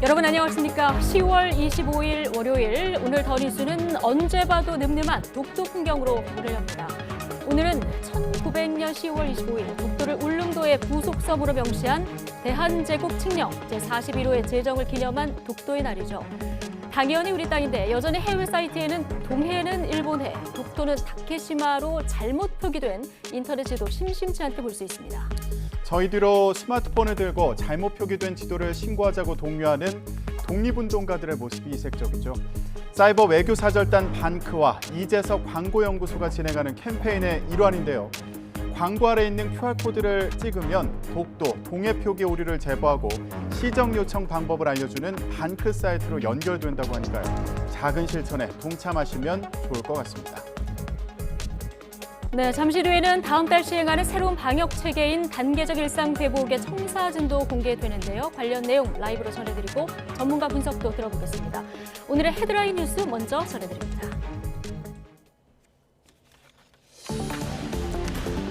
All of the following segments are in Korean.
여러분 안녕하십니까? 10월 25일 월요일 오늘 더 뉴스는 언제 봐도 늠름한 독도 풍경으로 문을 엽니다. 오늘은 1900년 10월 25일 독도를 울릉도의 부속섬으로 명시한 대한제국 칙령 제41호의 제정을 기념한 독도의 날이죠. 당연히 우리 땅인데 여전히 해외 사이트에는 동해는 일본해, 독도는 다케시마로 잘못 표기된 인터넷 지도 심심치 않게 볼 수 있습니다. 저희들로 스마트폰을 들고 잘못 표기된 지도를 신고하자고 독려하는 독립운동가들의 모습이 이색적이죠. 사이버 외교사절단 반크와 이재석 광고연구소가 진행하는 캠페인의 일환인데요. 광고 아래 있는 QR코드를 찍으면 독도, 동해 표기 오류를 제보하고 시정 요청 방법을 알려주는 반크 사이트로 연결된다고 하니까요. 작은 실천에 동참하시면 좋을 것 같습니다. 네, 잠시 뒤에는 다음 달 시행하는 새로운 방역 체계인 단계적 일상 회복의 청사진도 공개되는데요. 관련 내용 라이브로 전해드리고 전문가 분석도 들어보겠습니다. 오늘의 헤드라인 뉴스 먼저 전해드립니다.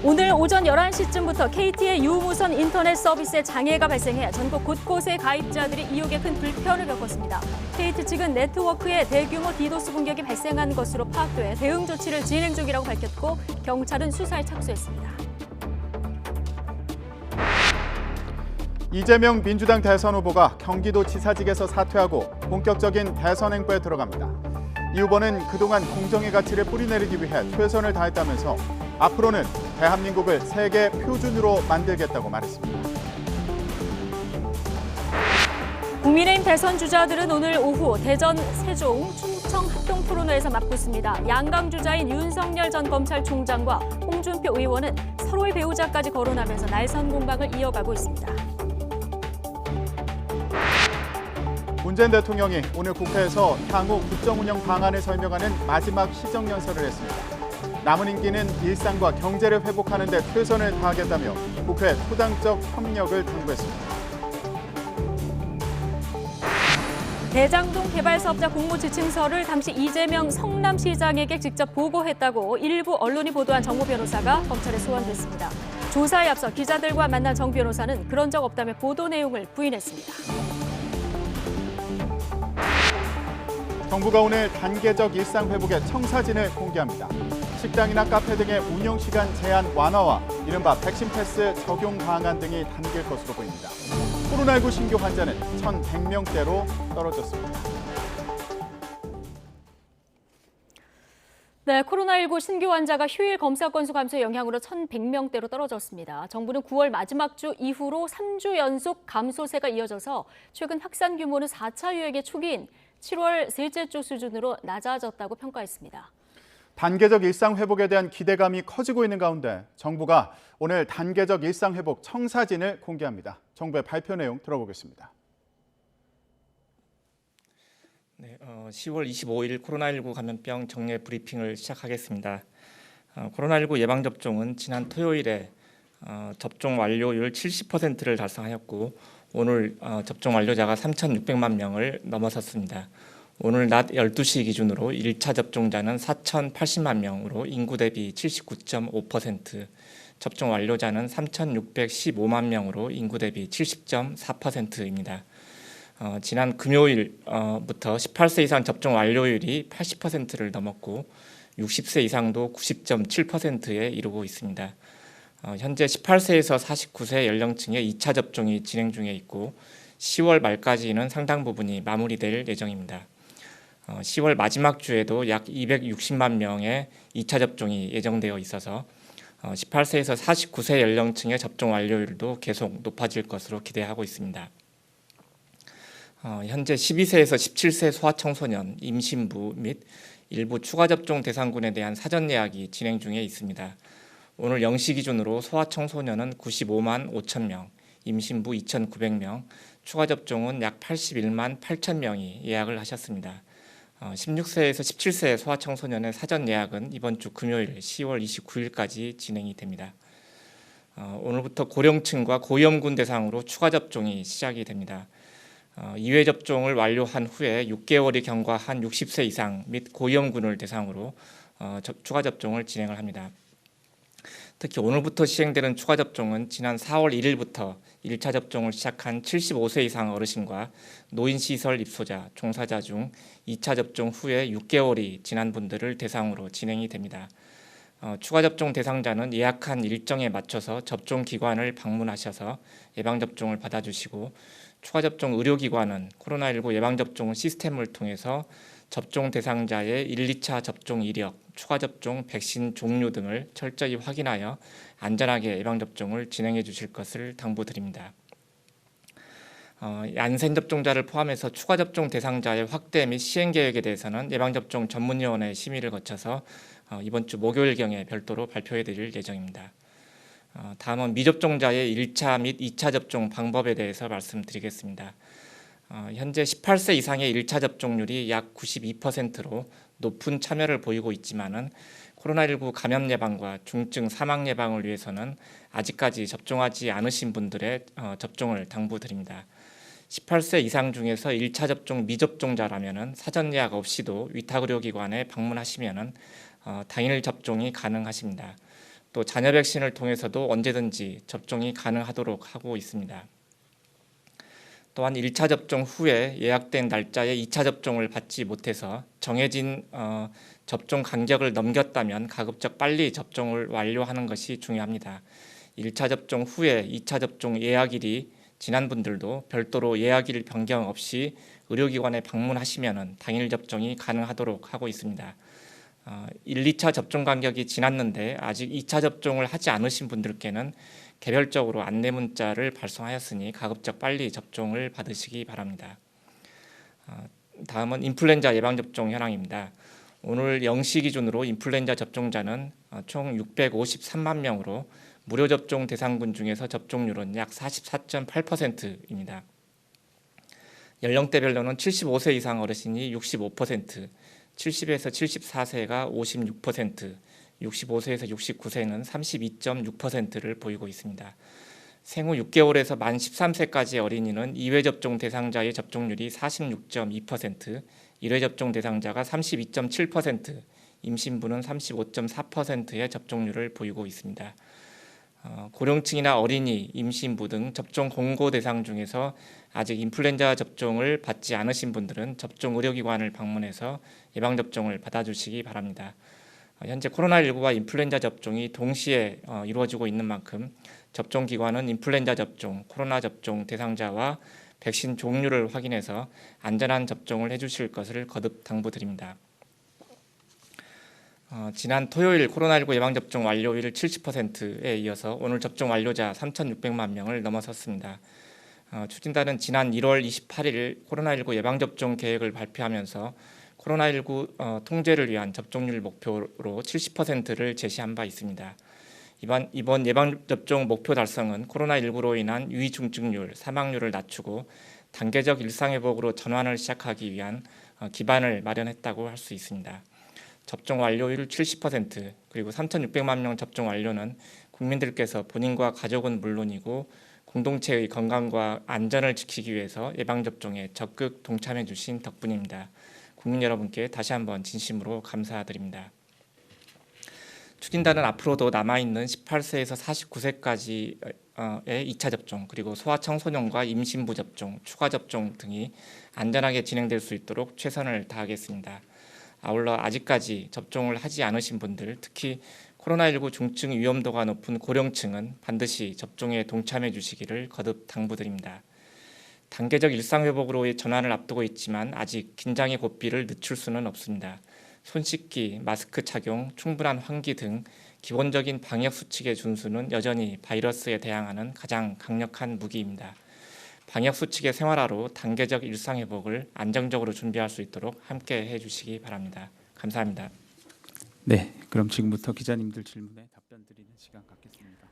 오늘 오전 11시쯤부터 KT의 유무선 인터넷 서비스에 장애가 발생해 전국 곳곳의 가입자들이 이용에 큰 불편을 겪었습니다. KT 측은 네트워크에 대규모 디도스 공격이 발생한 것으로 파악돼 대응 조치를 진행 중이라고 밝혔고 경찰은 수사에 착수했습니다. 이재명 민주당 대선 후보가 경기도지사직에서 사퇴하고 본격적인 대선 행보에 들어갑니다. 이 후보는 그동안 공정의 가치를 뿌리내리기 위해 최선을 다했다면서 앞으로는 대한민국을 세계 표준으로 만들겠다고 말했습니다. 국민의힘 대선 주자들은 오늘 오후 대전, 세종, 충청 합동 토론회에서 맞붙습니다. 양강 주자인 윤석열 전 검찰총장과 홍준표 의원은 서로의 배우자까지 거론하면서 날선 공방을 이어가고 있습니다. 문재인 대통령이 오늘 국회에서 향후 국정운영 방안을 설명하는 마지막 시정연설을 했습니다. 남은 임기는 일상과 경제를 회복하는 데 최선을 다하겠다며 국회 초당적 협력을 당부했습니다. 대장동 개발 사업자 공모 지침서를 당시 이재명 성남시장에게 직접 보고했다고 일부 언론이 보도한 정모 변호사가 검찰에 소환됐습니다. 조사에 앞서 기자들과 만난 정 변호사는 그런 적 없다며 보도 내용을 부인했습니다. 정부가 오늘 단계적 일상 회복의 청사진을 공개합니다. 식당이나 카페 등의 운영시간 제한 완화와 이른바 백신 패스 적용 방안 등이 담길 것으로 보입니다. 코로나19 신규 환자는 1,100명대로 떨어졌습니다. 네, 코로나19 신규 환자가 휴일 검사 건수 감소의 영향으로 1,100명대로 떨어졌습니다. 정부는 9월 마지막 주 이후로 3주 연속 감소세가 이어져서 최근 확산 규모는 4차 유행의 초기인 7월 셋째 주 수준으로 낮아졌다고 평가했습니다. 단계적 일상 회복에 대한 기대감이 커지고 있는 가운데 정부가 오늘 단계적 일상 회복 청사진을 공개합니다. 정부의 발표 내용 들어보겠습니다. 네, 10월 25일 코로나19 감염병 정례 브리핑을 시작하겠습니다. 코로나19 예방접종은 지난 토요일에 접종 완료율 70%를 달성하였고 오늘 접종 완료자가 3,600만 명을 넘어섰습니다. 오늘 낮 12시 기준으로 1차 접종자는 4,080만 명으로 인구 대비 79.5%, 접종 완료자는 3,615만 명으로 인구 대비 70.4%입니다. 지난 금요일부터 18세 이상 접종 완료율이 80%를 넘었고 60세 이상도 90.7%에 이르고 있습니다. 현재 18세에서 49세 연령층의 2차 접종이 진행 중에 있고 10월 말까지는 상당 부분이 마무리될 예정입니다. 10월 마지막 주에도 약 260만 명의 2차 접종이 예정되어 있어서 18세에서 49세 연령층의 접종 완료율도 계속 높아질 것으로 기대하고 있습니다. 현재 12세에서 17세 소아청소년, 임신부 및 일부 추가 접종 대상군에 대한 사전 예약이 진행 중에 있습니다. 오늘 0시 기준으로 소아청소년은 95만 5천 명, 임신부 2,900명, 추가 접종은 약 81만 8천 명이 예약을 하셨습니다. 16세에서 17세 소아청소년의 사전 예약은 이번 주 금요일 10월 29일까지 진행이 됩니다. 오늘부터 고령층과 고위험군 대상으로 추가 접종이 시작이 됩니다. 2회 접종을 완료한 후에 6개월이 경과한 60세 이상 및 고위험군을 대상으로 추가 접종을 진행을 합니다. 특히 오늘부터 시행되는 추가 접종은 지난 4월 1일부터 1차 접종을 시작한 75세 이상 어르신과 노인시설 입소자, 종사자 중 2차 접종 후에 6개월이 지난 분들을 대상으로 진행이 됩니다. 추가 접종 대상자는 예약한 일정에 맞춰서 접종 기관을 방문하셔서 예방접종을 받아주시고, 추가 접종 의료기관은 코로나19 예방접종 시스템을 통해서 접종 대상자의 1, 2차 접종 이력, 추가 접종 백신 종류 등을 철저히 확인하여 안전하게 예방접종을 진행해 주실 것을 당부드립니다. 얀센 접종자를 포함해서 추가 접종 대상자의 확대 및 시행 계획에 대해서는 예방접종 전문위원회 심의를 거쳐서 이번 주 목요일경에 별도로 발표해 드릴 예정입니다. 다음은 미접종자의 1차 및 2차 접종 방법에 대해서 말씀드리겠습니다. 현재 18세 이상의 1차 접종률이 약 92%로 높은 참여를 보이고 있지만은 코로나19 감염 예방과 중증 사망 예방을 위해서는 아직까지 접종하지 않으신 분들의 접종을 당부드립니다. 18세 이상 중에서 1차 접종 미접종자라면은 사전 예약 없이도 위탁의료기관에 방문하시면은 당일 접종이 가능하십니다. 또 자녀 백신을 통해서도 언제든지 접종이 가능하도록 하고 있습니다. 또한 1차 접종 후에 예약된 날짜에 2차 접종을 받지 못해서 정해진 접종 간격을 넘겼다면 가급적 빨리 접종을 완료하는 것이 중요합니다. 1차 접종 후에 2차 접종 예약일이 지난 분들도 별도로 예약일 변경 없이 의료기관에 방문하시면 당일 접종이 가능하도록 하고 있습니다. 1, 2차 접종 간격이 지났는데 아직 2차 접종을 하지 않으신 분들께는 개별적으로 안내 문자를 발송하였으니 가급적 빨리 접종을 받으시기 바랍니다. 다음은 인플루엔자 예방접종 현황입니다. 오늘 0시 기준으로 인플루엔자 접종자는 총 653만 명으로 무료 접종 대상군 중에서 접종률은 약 44.8%입니다. 연령대별로는 75세 이상 어르신이 65%, 70에서 74세가 56%, 65세에서 69세는 32.6%를 보이고 있습니다. 생후 6개월에서 만 13세까지 어린이는 2회 접종 대상자의 접종률이 46.2%, 1회 접종 대상자가 32.7%, 임신부는 35.4%의 접종률을 보이고 있습니다. 고령층이나 어린이, 임신부 등 접종 공고 대상 중에서 아직 인플루엔자 접종을 받지 않으신 분들은 접종 의료기관을 방문해서 예방접종을 받아주시기 바랍니다. 현재 코로나19와 인플루엔자 접종이 동시에 이루어지고 있는 만큼 접종기관은 인플루엔자 접종, 코로나 접종 대상자와 백신 종류를 확인해서 안전한 접종을 해주실 것을 거듭 당부드립니다. 지난 토요일 코로나19 예방접종 완료율 70%에 이어서 오늘 접종 완료자 3,600만 명을 넘어섰습니다. 추진단은 지난 1월 28일 코로나19 예방접종 계획을 발표하면서 코로나19 통제를 위한 접종률 목표로 70%를 제시한 바 있습니다. 이번 예방접종 목표 달성은 코로나19로 인한 위중증률, 사망률을 낮추고 단계적 일상회복으로 전환을 시작하기 위한 기반을 마련했다고 할 수 있습니다. 접종 완료율 70% 그리고 3,600만 명 접종 완료는 국민들께서 본인과 가족은 물론이고 공동체의 건강과 안전을 지키기 위해서 예방접종에 적극 동참해 주신 덕분입니다. 국민 여러분께 다시 한번 진심으로 감사드립니다. 추진단은 앞으로도 남아있는 18세에서 49세까지의 2차 접종 그리고 소아청소년과 임신부 접종, 추가 접종 등이 안전하게 진행될 수 있도록 최선을 다하겠습니다. 아울러 아직까지 접종을 하지 않으신 분들, 특히 코로나19 중증 위험도가 높은 고령층은 반드시 접종에 동참해 주시기를 거듭 당부드립니다. 단계적 일상회복으로의 전환을 앞두고 있지만 아직 긴장의 고삐를 늦출 수는 없습니다. 손 씻기, 마스크 착용, 충분한 환기 등 기본적인 방역 수칙의 준수는 여전히 바이러스에 대항하는 가장 강력한 무기입니다. 방역 수칙의 생활화로 단계적 일상회복을 안정적으로 준비할 수 있도록 함께 해주시기 바랍니다. 감사합니다. 네, 그럼 지금부터 기자님들 질문에 답변 드리는 시간 갖겠습니다.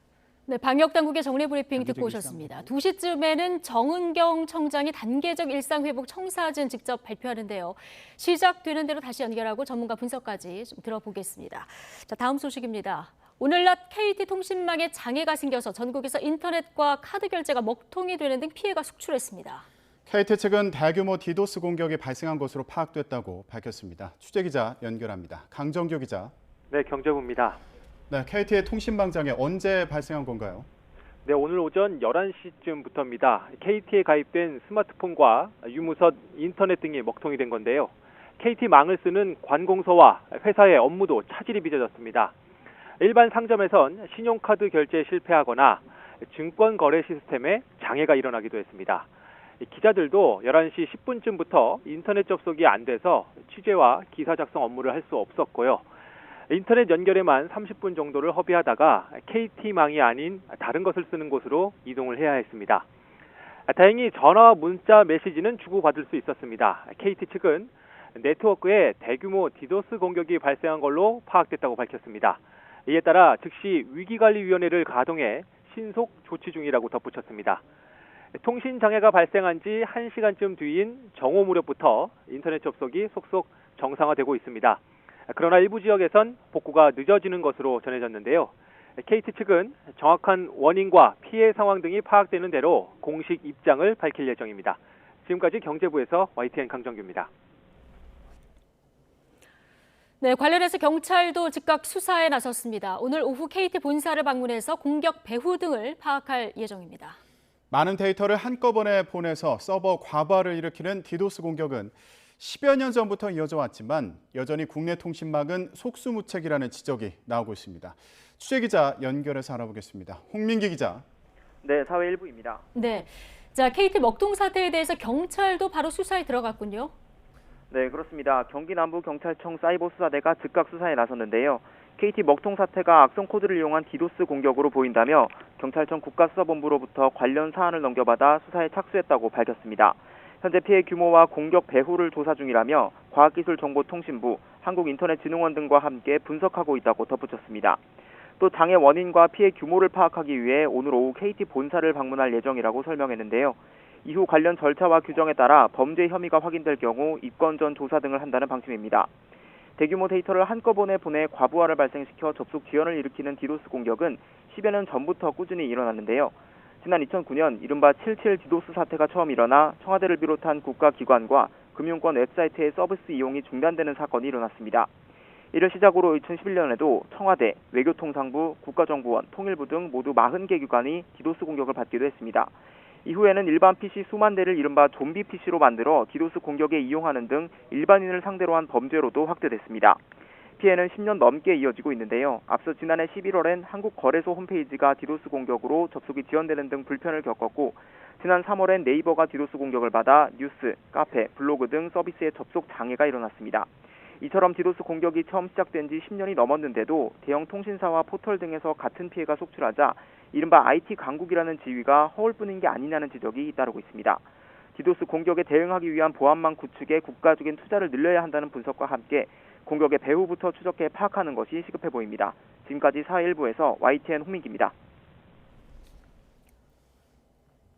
네, 방역당국의 정례 브리핑 듣고 단계적 오셨습니다. 일상회복. 2시쯤에는 정은경 청장이 단계적 일상회복 청사진 직접 발표하는데요. 시작되는 대로 다시 연결하고 전문가 분석까지 좀 들어보겠습니다. 자, 다음 소식입니다. 오늘 낮 KT통신망에 장애가 생겨서 전국에서 인터넷과 카드 결제가 먹통이 되는 등 피해가 속출했습니다. KT 측은 대규모 디도스 공격이 발생한 것으로 파악됐다고 밝혔습니다. 취재기자 연결합니다. 강정규 기자. 네, 경제부입니다. 네, KT의 통신망장애 언제 발생한 건가요? 네, 오늘 오전 11시쯤부터입니다. KT에 가입된 스마트폰과 유무선, 인터넷 등이 먹통이 된 건데요. KT망을 쓰는 관공서와 회사의 업무도 차질이 빚어졌습니다. 일반 상점에선 신용카드 결제에 실패하거나 증권 거래 시스템에 장애가 일어나기도 했습니다. 기자들도 11시 10분쯤부터 인터넷 접속이 안 돼서 취재와 기사 작성 업무를 할 수 없었고요. 인터넷 연결에만 30분 정도를 허비하다가 KT망이 아닌 다른 것을 쓰는 곳으로 이동을 해야 했습니다. 다행히 전화, 문자, 메시지는 주고받을 수 있었습니다. KT 측은 네트워크에 대규모 디도스 공격이 발생한 걸로 파악됐다고 밝혔습니다. 이에 따라 즉시 위기관리위원회를 가동해 신속 조치 중이라고 덧붙였습니다. 통신 장애가 발생한 지 1시간쯤 뒤인 정오 무렵부터 인터넷 접속이 속속 정상화되고 있습니다. 그러나 일부 지역에선 복구가 늦어지는 것으로 전해졌는데요. KT 측은 정확한 원인과 피해 상황 등이 파악되는 대로 공식 입장을 밝힐 예정입니다. 지금까지 경제부에서 YTN 강정규입니다. 네, 관련해서 경찰도 즉각 수사에 나섰습니다. 오늘 오후 KT 본사를 방문해서 공격 배후 등을 파악할 예정입니다. 많은 데이터를 한꺼번에 보내서 서버 과부하를 일으키는 디도스 공격은 10여 년 전부터 이어져 왔지만 여전히 국내 통신망은 속수무책이라는 지적이 나오고 있습니다. 취재기자 연결해서 알아보겠습니다. 홍민기 기자. 네, 사회 일부입니다. 네, 자 KT 먹통 사태에 대해서 경찰도 바로 수사에 들어갔군요. 네, 그렇습니다. 경기남부경찰청 사이버수사대가 즉각 수사에 나섰는데요. KT 먹통 사태가 악성 코드를 이용한 디도스 공격으로 보인다며 경찰청 국가수사본부로부터 관련 사안을 넘겨받아 수사에 착수했다고 밝혔습니다. 현재 피해 규모와 공격 배후를 조사 중이라며 과학기술정보통신부, 한국인터넷진흥원 등과 함께 분석하고 있다고 덧붙였습니다. 또 장애 원인과 피해 규모를 파악하기 위해 오늘 오후 KT 본사를 방문할 예정이라고 설명했는데요. 이후 관련 절차와 규정에 따라 범죄 혐의가 확인될 경우 입건 전 조사 등을 한다는 방침입니다. 대규모 데이터를 한꺼번에 보내 과부하를 발생시켜 접속 지연을 일으키는 디도스 공격은 10여 년 전부터 꾸준히 일어났는데요. 지난 2009년 이른바 77 디도스 사태가 처음 일어나 청와대를 비롯한 국가기관과 금융권 웹사이트의 서비스 이용이 중단되는 사건이 일어났습니다. 이를 시작으로 2011년에도 청와대, 외교통상부, 국가정보원, 통일부 등 모두 40개 기관이 디도스 공격을 받기도 했습니다. 이후에는 일반 PC 수만 대를 이른바 좀비 PC로 만들어 디도스 공격에 이용하는 등 일반인을 상대로 한 범죄로도 확대됐습니다. 피해는 10년 넘게 이어지고 있는데요. 앞서 지난해 11월엔 한국거래소 홈페이지가 디도스 공격으로 접속이 지연되는 등 불편을 겪었고 지난 3월엔 네이버가 디도스 공격을 받아 뉴스, 카페, 블로그 등 서비스에 접속 장애가 일어났습니다. 이처럼 디도스 공격이 처음 시작된 지 10년이 넘었는데도 대형 통신사와 포털 등에서 같은 피해가 속출하자 이른바 IT 강국이라는 지위가 허울뿐인 게 아니냐는 지적이 잇따르고 있습니다. 디도스 공격에 대응하기 위한 보안망 구축에 국가적인 투자를 늘려야 한다는 분석과 함께 공격의 배후부터 추적해 파악하는 것이 시급해 보입니다. 지금까지 사회일부에서 YTN 홍민기입니다.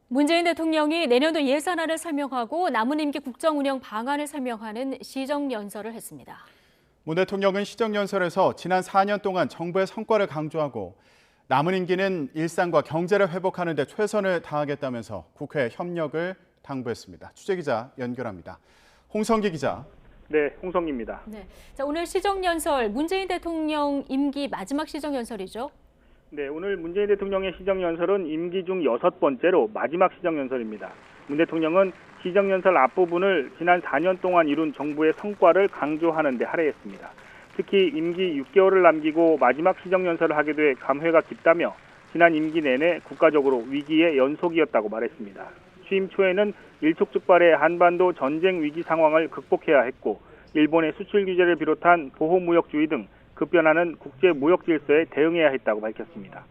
문재인 대통령이 내년도 예산안을 설명하고 남은 임기 국정운영 방안을 설명하는 시정연설을 했습니다. 문 대통령은 시정연설에서 지난 4년 동안 정부의 성과를 강조하고 남은 임기는 일상과 경제를 회복하는 데 최선을 다하겠다면서 국회 협력을 당부했습니다. 취재기자 연결합니다. 홍성기 기자. 네, 홍성기입니다. 네, 자 오늘 시정연설 문재인 대통령 임기 마지막 시정연설이죠? 네, 오늘 문재인 대통령의 시정연설은 임기 중 6번째로 마지막 시정연설입니다. 문 대통령은 시정연설 앞부분을 지난 4년 동안 이룬 정부의 성과를 강조하는 데 할애했습니다. 특히 임기 6개월을 남기고 마지막 시정연설을 하게 돼 감회가 깊다며 지난 임기 내내 국가적으로 위기의 연속이었다고 말했습니다. 취임 초에는 일촉즉발의 한반도 전쟁 위기 상황을 극복해야 했고 일본의 수출 규제를 비롯한 보호무역주의 등 급변하는 국제무역 질서에 대응해야 했다고 밝혔습니다.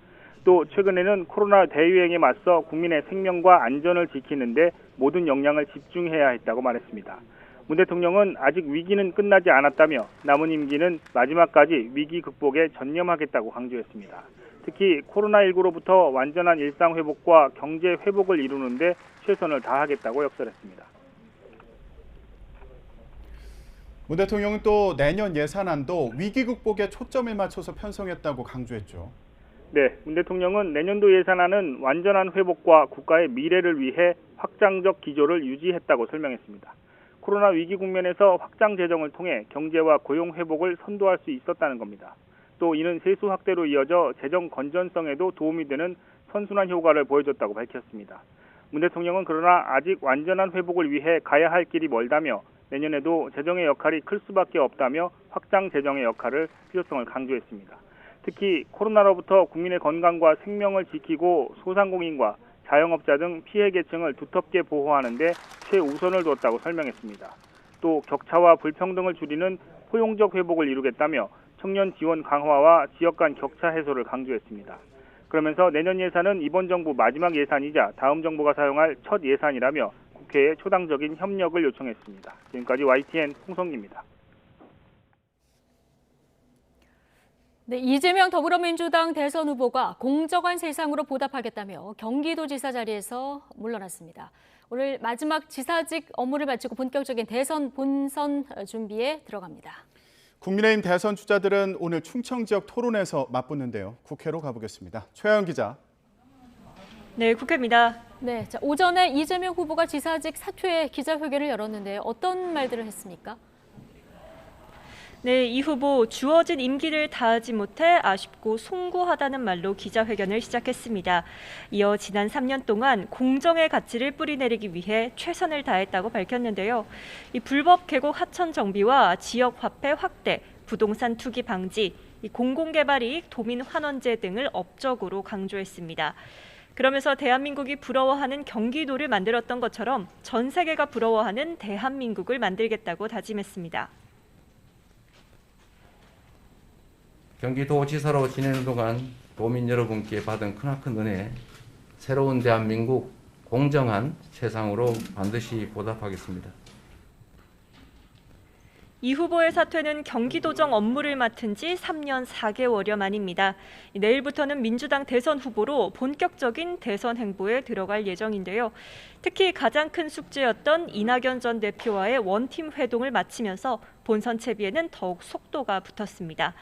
또 최근에는 코로나 대유행에 맞서 국민의 생명과 안전을 지키는 데 모든 역량을 집중해야 했다고 말했습니다. 문 대통령은 아직 위기는 끝나지 않았다며 남은 임기는 마지막까지 위기 극복에 전념하겠다고 강조했습니다. 특히 코로나19로부터 완전한 일상 회복과 경제 회복을 이루는 데 최선을 다하겠다고 역설했습니다. 문 대통령은 또 내년 예산안도 위기 극복에 초점을 맞춰서 편성했다고 강조했죠. 네, 문 대통령은 내년도 예산안은 완전한 회복과 국가의 미래를 위해 확장적 기조를 유지했다고 설명했습니다. 코로나 위기 국면에서 확장 재정을 통해 경제와 고용 회복을 선도할 수 있었다는 겁니다. 또 이는 세수 확대로 이어져 재정 건전성에도 도움이 되는 선순환 효과를 보여줬다고 밝혔습니다. 문 대통령은 그러나 아직 완전한 회복을 위해 가야 할 길이 멀다며 내년에도 재정의 역할이 클 수밖에 없다며 확장 재정의 필요성을 강조했습니다. 특히 코로나로부터 국민의 건강과 생명을 지키고 소상공인과 자영업자 등 피해 계층을 두텁게 보호하는 데 최우선을 뒀다고 설명했습니다. 또 격차와 불평등을 줄이는 포용적 회복을 이루겠다며 청년 지원 강화와 지역 간 격차 해소를 강조했습니다. 그러면서 내년 예산은 이번 정부 마지막 예산이자 다음 정부가 사용할 첫 예산이라며 국회에 초당적인 협력을 요청했습니다. 지금까지 YTN 홍성기입니다. 네, 이재명 더불어민주당 대선 후보가 공정한 세상으로 보답하겠다며 경기도지사 자리에서 물러났습니다. 오늘 마지막 지사직 업무를 마치고 본격적인 대선 본선 준비에 들어갑니다. 국민의힘 대선 주자들은 오늘 충청 지역 토론에서 맞붙는데요. 국회로 가보겠습니다. 최하연 기자. 네, 국회입니다. 네, 자, 오전에 이재명 후보가 지사직 사퇴 기자회견을 열었는데요. 어떤 말들을 했습니까? 네, 이 후보 주어진 임기를 다하지 못해 아쉽고 송구하다는 말로 기자회견을 시작했습니다. 이어 지난 3년 동안 공정의 가치를 뿌리내리기 위해 최선을 다했다고 밝혔는데요. 이 불법 계곡 하천 정비와 지역 화폐 확대, 부동산 투기 방지, 공공개발 이익 도민 환원제 등을 업적으로 강조했습니다. 그러면서 대한민국이 부러워하는 경기도를 만들었던 것처럼 전 세계가 부러워하는 대한민국을 만들겠다고 다짐했습니다. 경기도지사로 지내는 동안 도민 여러분께 받은 크나큰 은혜, 새로운 대한민국 공정한 세상으로 반드시 보답하겠습니다. 이 후보의 사퇴는 경기도정 업무를 맡은 지 3년 4개월여 만입니다. 내일부터는 민주당 대선 후보로 본격적인 대선 행보에 들어갈 예정인데요. 특히 가장 큰 숙제였던 이낙연 전 대표와의 원팀 회동을 마치면서 본선 채비에는 더욱 속도가 붙었습니다.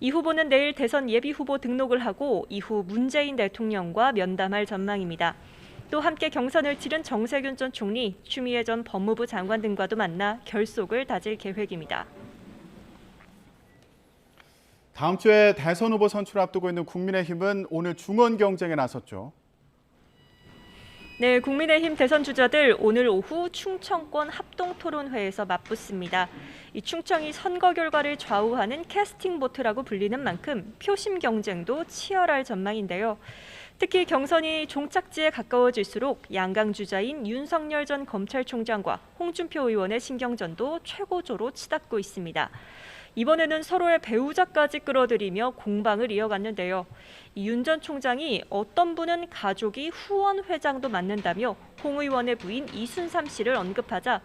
이 후보는 내일 대선 예비후보 등록을 하고 이후 문재인 대통령과 면담할 전망입니다. 또 함께 경선을 치른 정세균 전 총리, 추미애 전 법무부 장관 등과도 만나 결속을 다질 계획입니다. 다음 주에 대선 후보 선출을 앞두고 있는 국민의힘은 오늘 중원 경쟁에 나섰죠. 네, 국민의힘 대선 주자들 오늘 오후 충청권 합동토론회에서 맞붙습니다. 이 충청이 선거 결과를 좌우하는 캐스팅 보트라고 불리는 만큼 표심 경쟁도 치열할 전망인데요. 특히 경선이 종착지에 가까워질수록 양강 주자인 윤석열 전 검찰총장과 홍준표 의원의 신경전도 최고조로 치닫고 있습니다. 이번에는 서로의 배우자까지 끌어들이며 공방을 이어갔는데요. 윤 전 총장이 어떤 분은 가족이 후원 회장도 맡는다며 홍 의원의 부인 이순삼 씨를 언급하자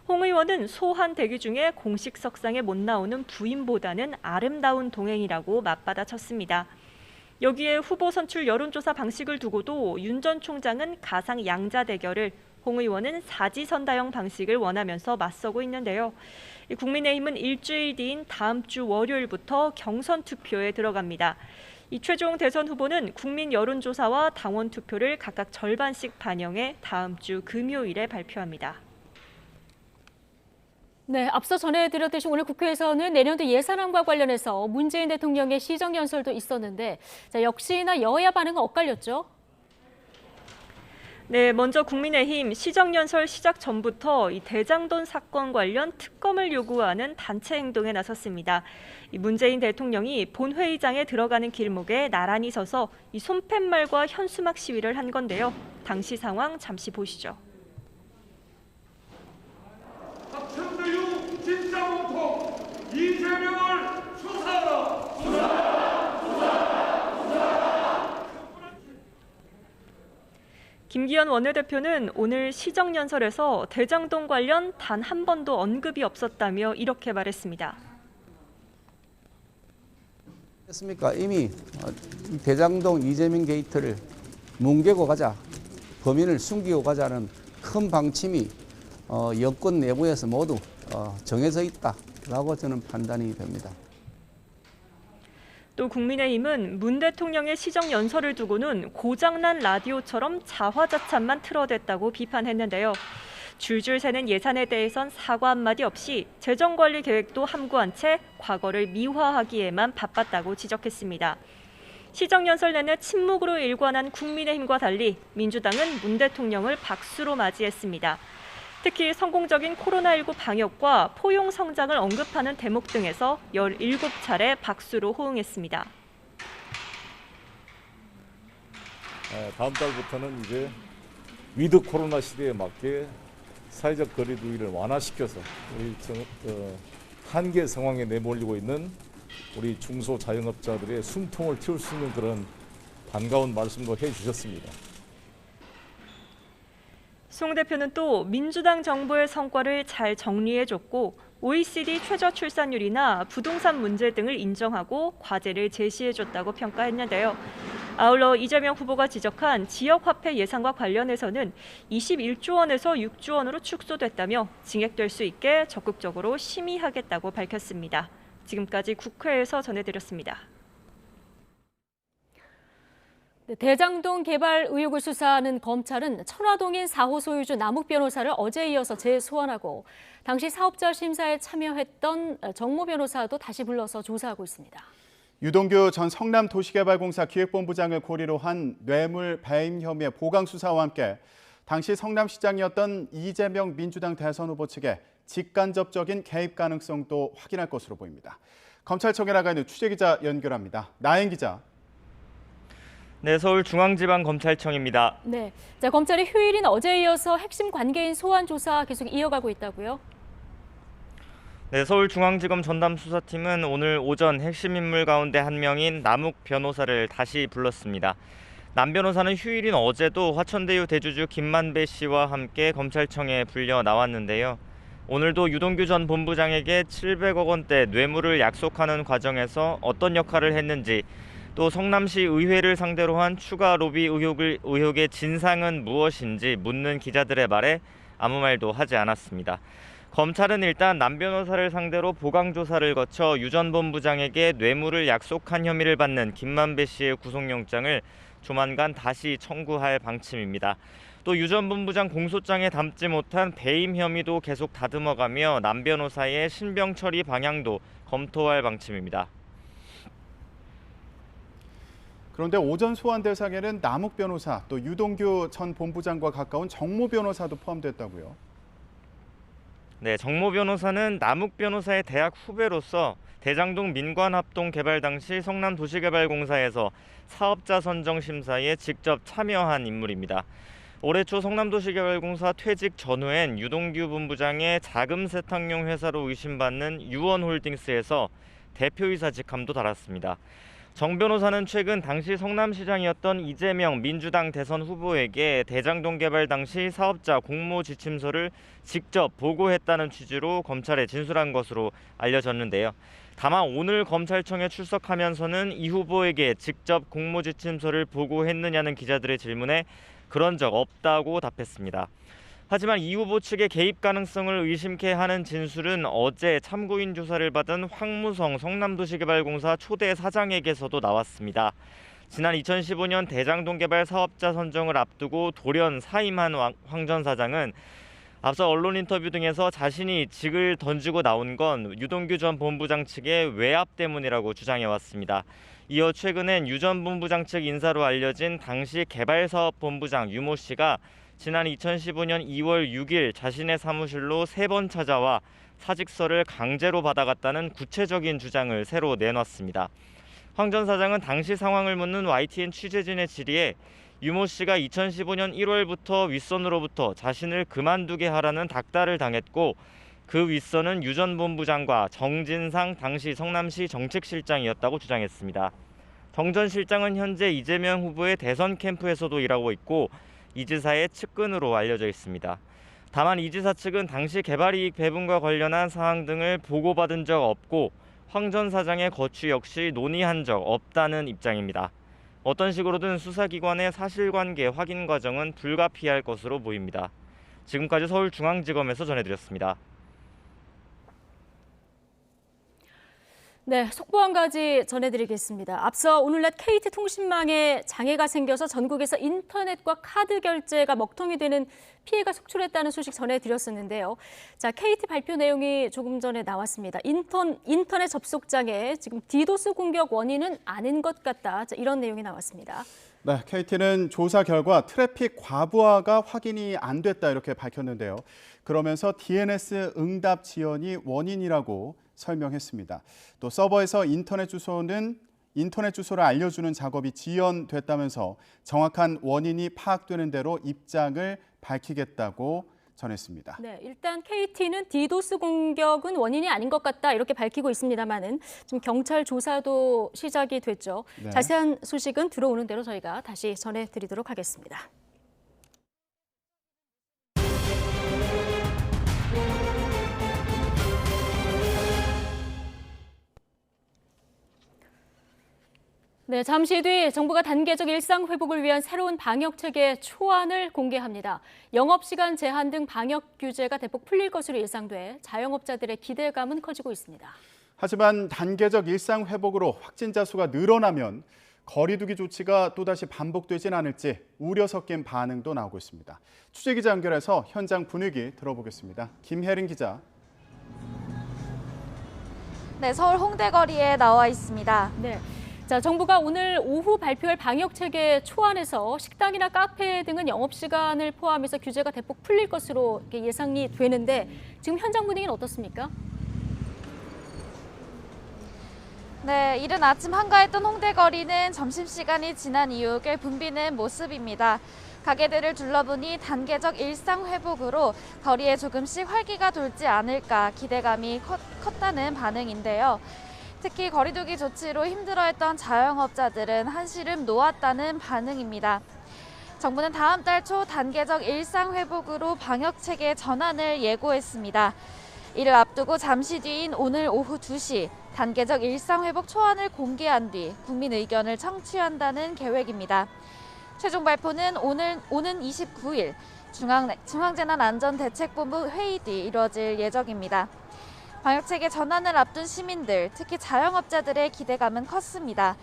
홍 의원은 소환 대기 중에 공식 석상에 못 나오는 부인보다는 아름다운 동행이라고 맞받아쳤습니다. 여기에 후보 선출 여론조사 방식을 두고도 윤 전 총장은 가상 양자 대결을, 홍 의원은 사지선다형 방식을 원하면서 맞서고 있는데요. 국민의힘은 일주일 뒤인 다음 주 월요일부터 경선 투표에 들어갑니다. 이 최종 대선 후보는 국민 여론조사와 당원 투표를 각각 절반씩 반영해 다음 주 금요일에 발표합니다. 네, 앞서 전해드렸듯이 오늘 국회에서는 내년도 예산안과 관련해서 문재인 대통령의 시정연설도 있었는데 역시나 여야 반응은 엇갈렸죠? 네, 먼저 국민의힘 시정연설 시작 전부터 이 대장동 사건 관련 특검을 요구하는 단체 행동에 나섰습니다. 이 문재인 대통령이 본회의장에 들어가는 길목에 나란히 서서 이 손팻말과 현수막 시위를 한 건데요. 당시 상황 잠시 보시죠. 학생들요, 진짜 몸통 이재명을 수사하라! 수사하라! 수사하라! 수사하라! 김기현 원내대표는 오늘 시정연설에서 대장동 관련 단 한 번도 언급이 없었다며 이렇게 말했습니다. 했습니까? 이미 대장동 이재명 게이트를 뭉개고 가자, 범인을 숨기고 가자는 큰 방침이 여권 내부에서 모두 정해져 있다라고 저는 판단이 됩니다. 또 국민의힘은 문 대통령의 시정연설을 두고는 고장난 라디오처럼 자화자찬만 틀어댔다고 비판했는데요. 줄줄 새는 예산에 대해선 사과 한마디 없이 재정관리 계획도 함구한 채 과거를 미화하기에만 바빴다고 지적했습니다. 시정연설 내내 침묵으로 일관한 국민의힘과 달리 민주당은 문 대통령을 박수로 맞이했습니다. 특히 성공적인 코로나19 방역과 포용 성장을 언급하는 대목 등에서 17차례 박수로 호응했습니다. 다음 달부터는 이제 위드 코로나 시대에 맞게 사회적 거리 두기를 완화시켜서 우리 한계 상황에 내몰리고 있는 우리 중소자영업자들의 숨통을 틔울 수 있는 그런 반가운 말씀도 해주셨습니다. 송 대표는 또 민주당 정부의 성과를 잘 정리해줬고 OECD 최저 출산율이나 부동산 문제 등을 인정하고 과제를 제시해줬다고 평가했는데요. 아울러 이재명 후보가 지적한 지역화폐 예산과 관련해서는 21조 원에서 6조 원으로 축소됐다며 증액될 수 있게 적극적으로 심의하겠다고 밝혔습니다. 지금까지 국회에서 전해드렸습니다. 대장동 개발 의혹을 수사하는 검찰은 천화동인 4호 소유주 남욱 변호사를 어제에 이어서 재소환하고 당시 사업자 심사에 참여했던 정모 변호사도 다시 불러서 조사하고 있습니다. 유동규 전 성남도시개발공사 기획본부장을 고리로 한 뇌물 배임 혐의의 보강 수사와 함께 당시 성남시장이었던 이재명 민주당 대선 후보 측의 직간접적인 개입 가능성도 확인할 것으로 보입니다. 검찰청에 나가 있는 취재기자 연결합니다. 나행 기자. 네, 서울중앙지방검찰청입니다. 네, 검찰이 휴일인 어제에 이어서 핵심 관계인 소환 조사 계속 이어가고 있다고요? 네, 서울중앙지검 전담수사팀은 오늘 오전 핵심 인물 가운데 한 명인 남욱 변호사를 다시 불렀습니다. 남 변호사는 휴일인 어제도 화천대유 대주주 김만배 씨와 함께 검찰청에 불려 나왔는데요. 오늘도 유동규 전 본부장에게 700억 원대 뇌물을 약속하는 과정에서 어떤 역할을 했는지, 또 성남시 의회를 상대로 한 추가 로비 의혹의 진상은 무엇인지 묻는 기자들의 말에 아무 말도 하지 않았습니다. 검찰은 일단 남 변호사를 상대로 보강 조사를 거쳐 유 전 본부장에게 뇌물을 약속한 혐의를 받는 김만배 씨의 구속영장을 조만간 다시 청구할 방침입니다. 또 유 전 본부장 공소장에 담지 못한 배임 혐의도 계속 다듬어가며 남 변호사의 신병 처리 방향도 검토할 방침입니다. 그런데 오전 소환 대상에는 남욱 변호사, 또 유동규 전 본부장과 가까운 정모 변호사도 포함됐다고요? 네, 정모 변호사는 남욱 변호사의 대학 후배로서 대장동 민관합동 개발 당시 성남도시개발공사에서 사업자 선정 심사에 직접 참여한 인물입니다. 올해 초 성남도시개발공사 퇴직 전후엔 유동규 본부장의 자금 세탁용 회사로 의심받는 유원홀딩스에서 대표이사 직함도 달았습니다. 정 변호사는 최근 당시 성남시장이었던 이재명 민주당 대선 후보에게 대장동 개발 당시 사업자 공모 지침서를 직접 보고했다는 취지로 검찰에 진술한 것으로 알려졌는데요. 다만 오늘 검찰청에 출석하면서는 이 후보에게 직접 공모 지침서를 보고했느냐는 기자들의 질문에 그런 적 없다고 답했습니다. 하지만 이 후보 측의 개입 가능성을 의심케 하는 진술은 어제 참고인 조사를 받은 황무성 성남도시개발공사 초대 사장에게서도 나왔습니다. 지난 2015년 대장동 개발 사업자 선정을 앞두고 돌연 사임한 황 전 사장은 앞서 언론 인터뷰 등에서 자신이 직을 던지고 나온 건 유동규 전 본부장 측의 외압 때문이라고 주장해왔습니다. 이어 최근엔 유 전 본부장 측 인사로 알려진 당시 개발사업본부장 유모 씨가 지난 2015년 2월 6일 자신의 사무실로 3번 찾아와 사직서를 강제로 받아갔다는 구체적인 주장을 새로 내놨습니다. 황 전 사장은 당시 상황을 묻는 YTN 취재진의 질의에 유모 씨가 2015년 1월부터 윗선으로부터 자신을 그만두게 하라는 닥달을 당했고 그 윗선은 유 전 본부장과 정진상 당시 성남시 정책실장이었다고 주장했습니다. 정 전 실장은 현재 이재명 후보의 대선 캠프에서도 일하고 있고 이 지사의 측근으로 알려져 있습니다. 다만 이 지사 측은 당시 개발이익 배분과 관련한 사항 등을 보고받은 적 없고 황 전 사장의 거취 역시 논의한 적 없다는 입장입니다. 어떤 식으로든 수사기관의 사실관계 확인 과정은 불가피할 것으로 보입니다. 지금까지 서울중앙지검에서 전해드렸습니다. 네, 속보 한 가지 전해드리겠습니다. 앞서 오늘 낮 KT통신망에 장애가 생겨서 전국에서 인터넷과 카드 결제가 먹통이 되는 피해가 속출했다는 소식 전해드렸었는데요. 자, KT 발표 내용이 조금 전에 나왔습니다. 인터넷 접속 장애, 지금 디도스 공격 원인은 아닌 것 같다. 자, 이런 내용이 나왔습니다. 네, KT는 조사 결과 트래픽 과부하가 확인이 안 됐다 이렇게 밝혔는데요. 그러면서 DNS 응답 지연이 원인이라고 설명했습니다. 또 서버에서 인터넷 주소를 알려주는 작업이 지연됐다면서 정확한 원인이 파악되는 대로 입장을 밝히겠다고 전했습니다. 네, 일단 KT는 디도스 공격은 원인이 아닌 것 같다 이렇게 밝히고 있습니다만은 지금 경찰 조사도 시작이 됐죠. 네. 자세한 소식은 들어오는 대로 저희가 다시 전해드리도록 하겠습니다. 네, 잠시 뒤 정부가 단계적 일상 회복을 위한 새로운 방역 체계 초안을 공개합니다. 영업시간 제한 등 방역 규제가 대폭 풀릴 것으로 예상돼 자영업자들의 기대감은 커지고 있습니다. 하지만 단계적 일상 회복으로 확진자 수가 늘어나면 거리두기 조치가 또다시 반복되진 않을지 우려 섞인 반응도 나오고 있습니다. 취재기자 연결해서 현장 분위기 들어보겠습니다. 김혜린 기자. 네, 서울 홍대 거리에 나와 있습니다. 네. 자, 정부가 오늘 오후 발표할 방역체계 초안에서 식당이나 카페 등은 영업시간을 포함해서 규제가 대폭 풀릴 것으로 예상이 되는데 지금 현장 분위기는 어떻습니까? 네, 이른 아침 한가했던 홍대 거리는 점심시간이 지난 이후 꽤 붐비는 모습입니다. 가게들을 둘러보니 단계적 일상 회복으로 거리에 조금씩 활기가 돌지 않을까 기대감이 컸다는 반응인데요. 특히 거리두기 조치로 힘들어했던 자영업자들은 한시름 놓았다는 반응입니다. 정부는 다음 달 초 단계적 일상 회복으로 방역체계 전환을 예고했습니다. 이를 앞두고 잠시 뒤인 오늘 오후 2시 단계적 일상 회복 초안을 공개한 뒤 국민 의견을 청취한다는 계획입니다. 최종 발표는 오는 29일 중앙재난안전대책본부 회의 뒤 이뤄질 예정입니다. 방역체계 전환을 앞둔 시민들, 특히 자영업자들의 기대감은 컸습니다.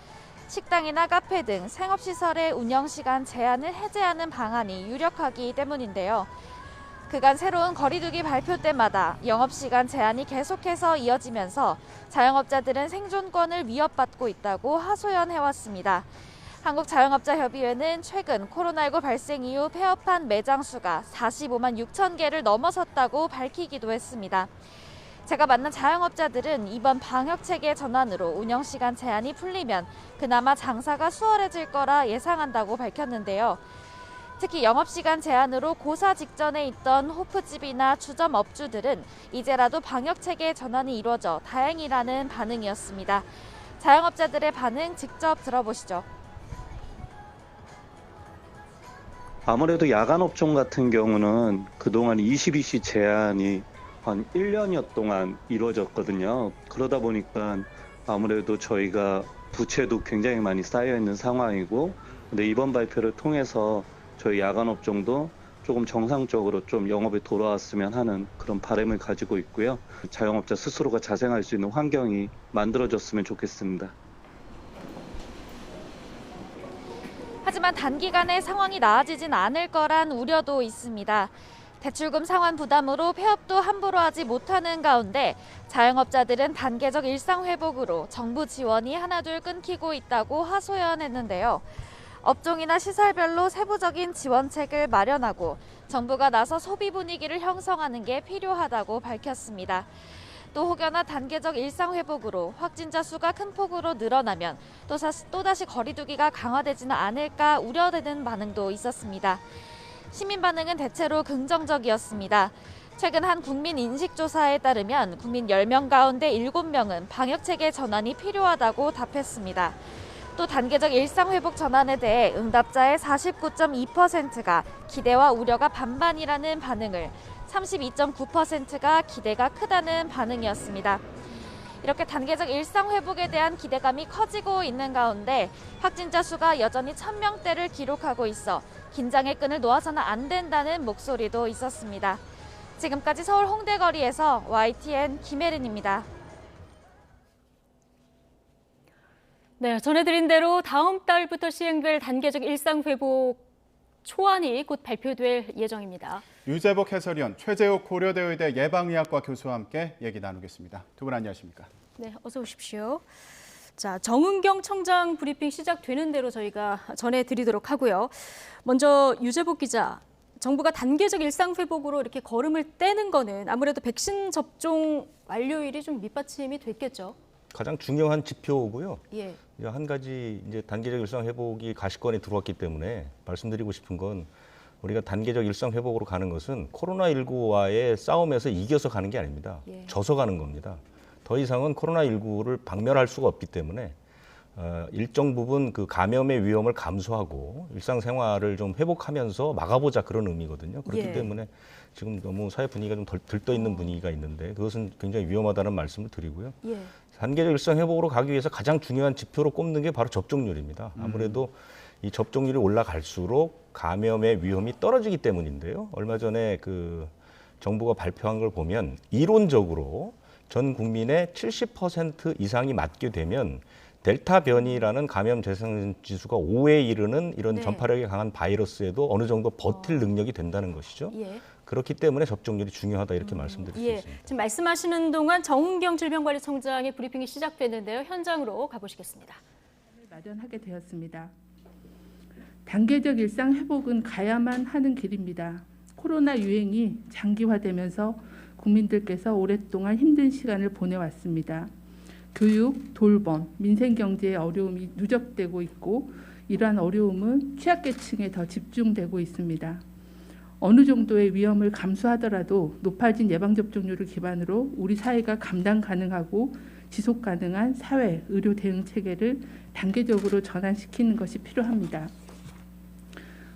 식당이나 카페 등 생업시설의 운영시간 제한을 해제하는 방안이 유력하기 때문인데요. 그간 새로운 거리두기 발표 때마다 영업시간 제한이 계속해서 이어지면서 자영업자들은 생존권을 위협받고 있다고 하소연해왔습니다. 한국자영업자협의회는 최근 코로나19 발생 이후 폐업한 매장 수가 45만 6천 개를 넘어섰다고 밝히기도 했습니다. 제가 만난 자영업자들은 이번 방역체계 전환으로 운영시간 제한이 풀리면 그나마 장사가 수월해질 거라 예상한다고 밝혔는데요. 특히 영업시간 제한으로 고사 직전에 있던 호프집이나 주점 업주들은 이제라도 방역체계 전환이 이루어져 다행이라는 반응이었습니다. 자영업자들의 반응 직접 들어보시죠. 아무래도 야간 업종 같은 경우는 그동안 22시 제한이 한 1년여 동안 이루어졌거든요. 그러다 보니까 아무래도 저희가 부채도 굉장히 많이 쌓여 있는 상황이고, 근데 이번 발표를 통해서 저희 야간 업종도 조금 정상적으로 좀 영업에 돌아왔으면 하는 그런 바람을 가지고 있고요. 자영업자 스스로가 자생할 수 있는 환경이 만들어졌으면 좋겠습니다. 하지만 단기간에 상황이 나아지진 않을 거란 우려도 있습니다. 대출금 상환 부담으로 폐업도 함부로 하지 못하는 가운데 자영업자들은 단계적 일상 회복으로 정부 지원이 하나둘 끊기고 있다고 하소연했는데요. 업종이나 시설별로 세부적인 지원책을 마련하고 정부가 나서 소비 분위기를 형성하는 게 필요하다고 밝혔습니다. 또 혹여나 단계적 일상 회복으로 확진자 수가 큰 폭으로 늘어나면 또다시 거리두기가 강화되지는 않을까 우려되는 반응도 있었습니다. 시민 반응은 대체로 긍정적이었습니다. 최근 한 국민 인식조사에 따르면 국민 10명 가운데 7명은 방역체계 전환이 필요하다고 답했습니다. 또 단계적 일상회복 전환에 대해 응답자의 49.2%가 기대와 우려가 반반이라는 반응을, 32.9%가 기대가 크다는 반응이었습니다. 이렇게 단계적 일상회복에 대한 기대감이 커지고 있는 가운데 확진자 수가 여전히 1000명대를 기록하고 있어 긴장의 끈을 놓아서는 안 된다는 목소리도 있었습니다. 지금까지 서울 홍대 거리에서 YTN 김혜린입니다. 네, 전해드린 대로 다음 달부터 시행될 단계적 일상회복 초안이 곧 발표될 예정입니다. 유재복 해설위원, 최재욱 고려대 의대 예방의학과 교수와 함께 얘기 나누겠습니다. 두 분 안녕하십니까? 네, 어서 오십시오. 자, 정은경 청장 브리핑 시작되는 대로 저희가 전해드리도록 하고요. 먼저 유재복 기자, 정부가 단계적 일상회복으로 이렇게 걸음을 떼는 거는 아무래도 백신 접종 완료일이 좀 밑받침이 됐겠죠? 가장 중요한 지표고요. 예. 한 가지 이제 단계적 일상 회복이 가시권에 들어왔기 때문에 말씀드리고 싶은 건 우리가 단계적 일상 회복으로 가는 것은 코로나19와의 싸움에서 이겨서 가는 게 아닙니다. 예. 져서 가는 겁니다. 더 이상은 코로나19를 박멸할 수가 없기 때문에 일정 부분 그 감염의 위험을 감소하고 일상생활을 좀 회복하면서 막아보자 그런 의미거든요. 그렇기 예. 때문에 지금 너무 사회 분위기가 좀 들떠 있는 분위기가 있는데 그것은 굉장히 위험하다는 말씀을 드리고요. 예. 단계적 일상 회복으로 가기 위해서 가장 중요한 지표로 꼽는 게 바로 접종률입니다. 아무래도 이 접종률이 올라갈수록 감염의 위험이 떨어지기 때문인데요. 얼마 전에 그 정부가 발표한 걸 보면 이론적으로 전 국민의 70% 이상이 맞게 되면 델타 변이라는 감염 재생 지수가 5에 이르는 이런 네. 전파력이 강한 바이러스에도 어느 정도 버틸 능력이 된다는 것이죠. 예. 그렇기 때문에 접종률이 중요하다 이렇게 말씀드릴 수 예. 있습니다. 지금 말씀하시는 동안 정은경 질병관리청장의 브리핑이 시작됐는데요. 현장으로 가보시겠습니다. 마련하게 되었습니다. 단계적 일상 회복은 가야만 하는 길입니다. 코로나 유행이 장기화되면서 국민들께서 오랫동안 힘든 시간을 보내왔습니다. 교육, 돌봄, 민생경제의 어려움이 누적되고 있고 이러한 어려움은 취약계층에 더 집중되고 있습니다. 어느 정도의 위험을 감수하더라도 높아진 예방접종률을 기반으로 우리 사회가 감당 가능하고 지속 가능한 사회, 의료 대응 체계를 단계적으로 전환시키는 것이 필요합니다.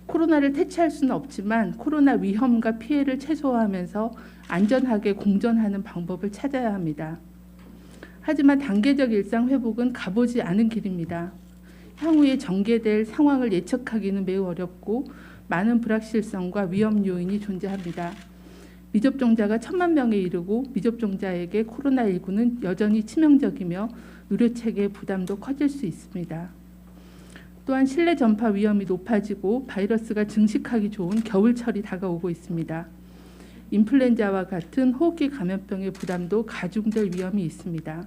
코로나를 퇴치할 수는 없지만 코로나 위험과 피해를 최소화하면서 안전하게 공존하는 방법을 찾아야 합니다. 하지만 단계적 일상 회복은 가보지 않은 길입니다. 향후에 전개될 상황을 예측하기는 매우 어렵고 많은 불확실성과 위험 요인이 존재합니다. 미접종자가 1,000만 명에 이르고 미접종자에게 코로나19는 여전히 치명적이며 의료체계의 부담도 커질 수 있습니다. 또한 실내 전파 위험이 높아지고 바이러스가 증식하기 좋은 겨울철이 다가오고 있습니다. 인플루엔자와 같은 호흡기 감염병의 부담도 가중될 위험이 있습니다.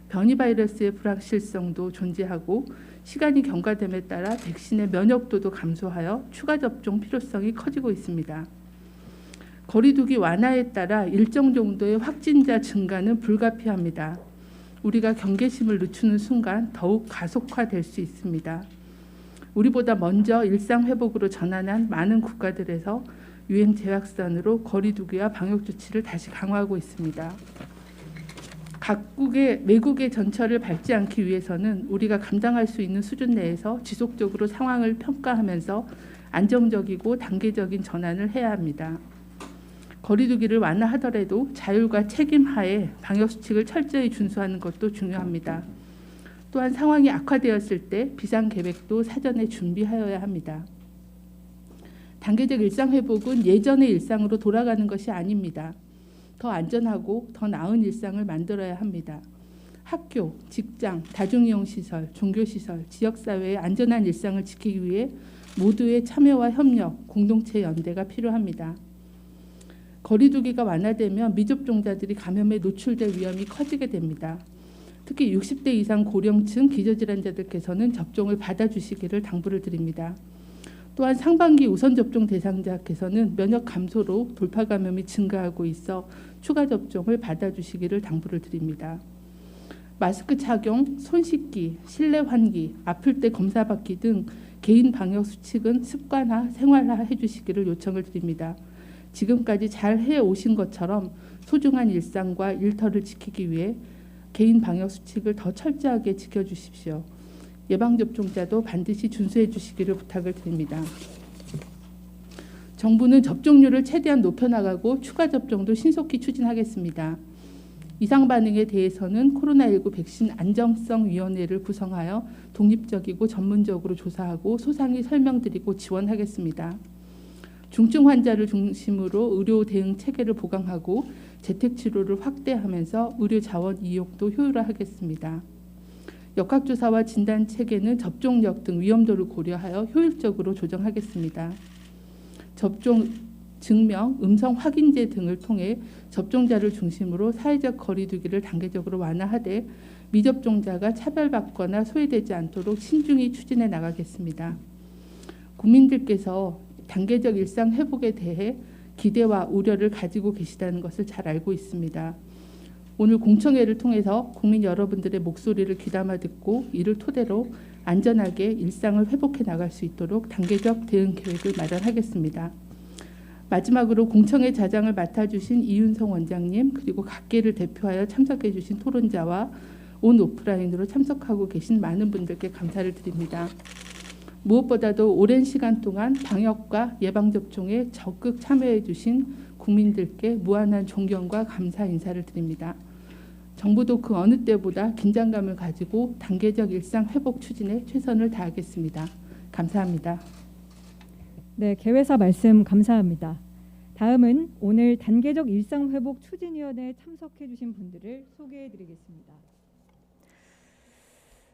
변이 바이러스의 불확실성도 존재하고 시간이 경과됨에 따라 백신의 면역도도 감소하여 추가 접종 필요성이 커지고 있습니다. 거리두기 완화에 따라 일정 정도의 확진자 증가는 불가피합니다. 우리가 경계심을 늦추는 순간 더욱 가속화될 수 있습니다. 우리보다 먼저 일상 회복으로 전환한 많은 국가들에서 유행 재확산으로 거리두기와 방역 조치를 다시 강화하고 있습니다. 각국의 외국의 전철을 밟지 않기 위해서는 우리가 감당할 수 있는 수준 내에서 지속적으로 상황을 평가하면서 안정적이고 단계적인 전환을 해야 합니다. 거리두기를 완화하더라도 자율과 책임 하에 방역 수칙을 철저히 준수하는 것도 중요합니다. 또한 상황이 악화되었을 때 비상 계획도 사전에 준비하여야 합니다. 단계적 일상 회복은 예전의 일상으로 돌아가는 것이 아닙니다. 더 안전하고 더 나은 일상을 만들어야 합니다. 학교, 직장, 다중이용시설, 종교시설, 지역사회의 안전한 일상을 지키기 위해 모두의 참여와 협력, 공동체 연대가 필요합니다. 거리두기가 완화되면 미접종자들이 감염에 노출될 위험이 커지게 됩니다. 특히 60대 이상 고령층 기저질환자들께서는 접종을 받아주시기를 당부를 드립니다. 또한 상반기 우선 접종 대상자께서는 면역 감소로 돌파 감염이 증가하고 있어 추가 접종을 받아주시기를 당부를 드립니다. 마스크 착용, 손 씻기, 실내 환기, 아플 때 검사 받기 등 개인 방역 수칙은 습관화, 생활화 해주시기를 요청을 드립니다. 지금까지 잘 해오신 것처럼 소중한 일상과 일터를 지키기 위해 개인 방역 수칙을 더 철저하게 지켜주십시오. 예방접종자도 반드시 준수해 주시기를 부탁을 드립니다. 정부는 접종률을 최대한 높여나가고 추가 접종도 신속히 추진하겠습니다. 이상 반응에 대해서는 코로나19 백신 안정성위원회를 구성하여 독립적이고 전문적으로 조사하고 소상히 설명드리고 지원하겠습니다. 중증 환자를 중심으로 의료 대응 체계를 보강하고 재택치료를 확대하면서 의료 자원 이용도 효율화하겠습니다. 역학조사와 진단 체계는 접종력 등 위험도를 고려하여 효율적으로 조정하겠습니다. 접종 증명, 음성 확인제 등을 통해 접종자를 중심으로 사회적 거리 두기를 단계적으로 완화하되 미접종자가 차별받거나 소외되지 않도록 신중히 추진해 나가겠습니다. 국민들께서 단계적 일상 회복에 대해 기대와 우려를 가지고 계시다는 것을 잘 알고 있습니다. 오늘 공청회를 통해서 국민 여러분들의 목소리를 귀담아 듣고 이를 토대로 안전하게 일상을 회복해 나갈 수 있도록 단계적 대응 계획을 마련하겠습니다. 마지막으로 공청회 자장을 맡아주신 이윤성 원장님 그리고 각계를 대표하여 참석해 주신 토론자와 온 오프라인으로 참석하고 계신 많은 분들께 감사를 드립니다. 무엇보다도 오랜 시간 동안 방역과 예방접종에 적극 참여해 주신 국민들께 무한한 존경과 감사 인사를 드립니다. 정부도 그 어느 때보다 긴장감을 가지고 단계적 일상 회복 추진에 최선을 다하겠습니다. 감사합니다. 네, 개회사 말씀 감사합니다. 다음은 오늘 단계적 일상회복 추진위원회에 참석해 주신 분들을 소개해 드리겠습니다.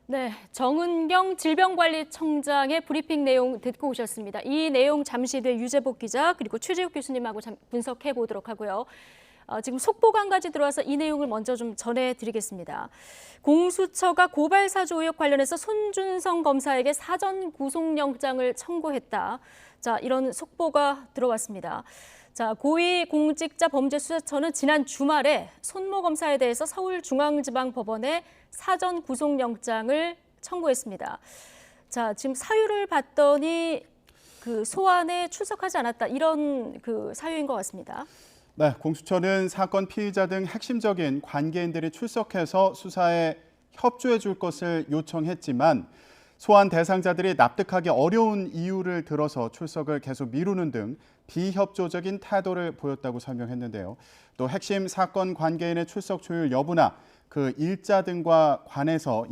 네, 정은경 질병관리청장의 브리핑 내용 듣고 오셨습니다. 이 내용 잠시 뒤에 유재복 기자 그리고 최재욱 교수님하고 분석해 보도록 하고요. 지금 속보가 한 가지 들어와서 이 내용을 먼저 좀 전해드리겠습니다. 공수처가 고발 사주 의혹 관련해서 손준성 검사에게 사전 구속영장을 청구했다. 자, 이런 속보가 들어왔습니다. 자, 고위공직자범죄수사처는 지난 주말에 손모 검사에 대해서 서울중앙지방법원에 사전 구속영장을 청구했습니다. 자, 지금 사유를 봤더니 그 소환에 출석하지 않았다 이런 그 사유인 것 같습니다. 네, 공수처는 사건 피의자 등 핵심적인 관계인들이 출석해서 수사에 협조해 줄 것을 요청했지만 소환 대상자들이 납득하기 어려운 이유를 들어서 출석을 계속 미루는 등 비협조적인 태도를 보였다고 설명했는데요. 또 핵심 사건 관계인의 출석 조율 여부나 그 일자 등과 관련해서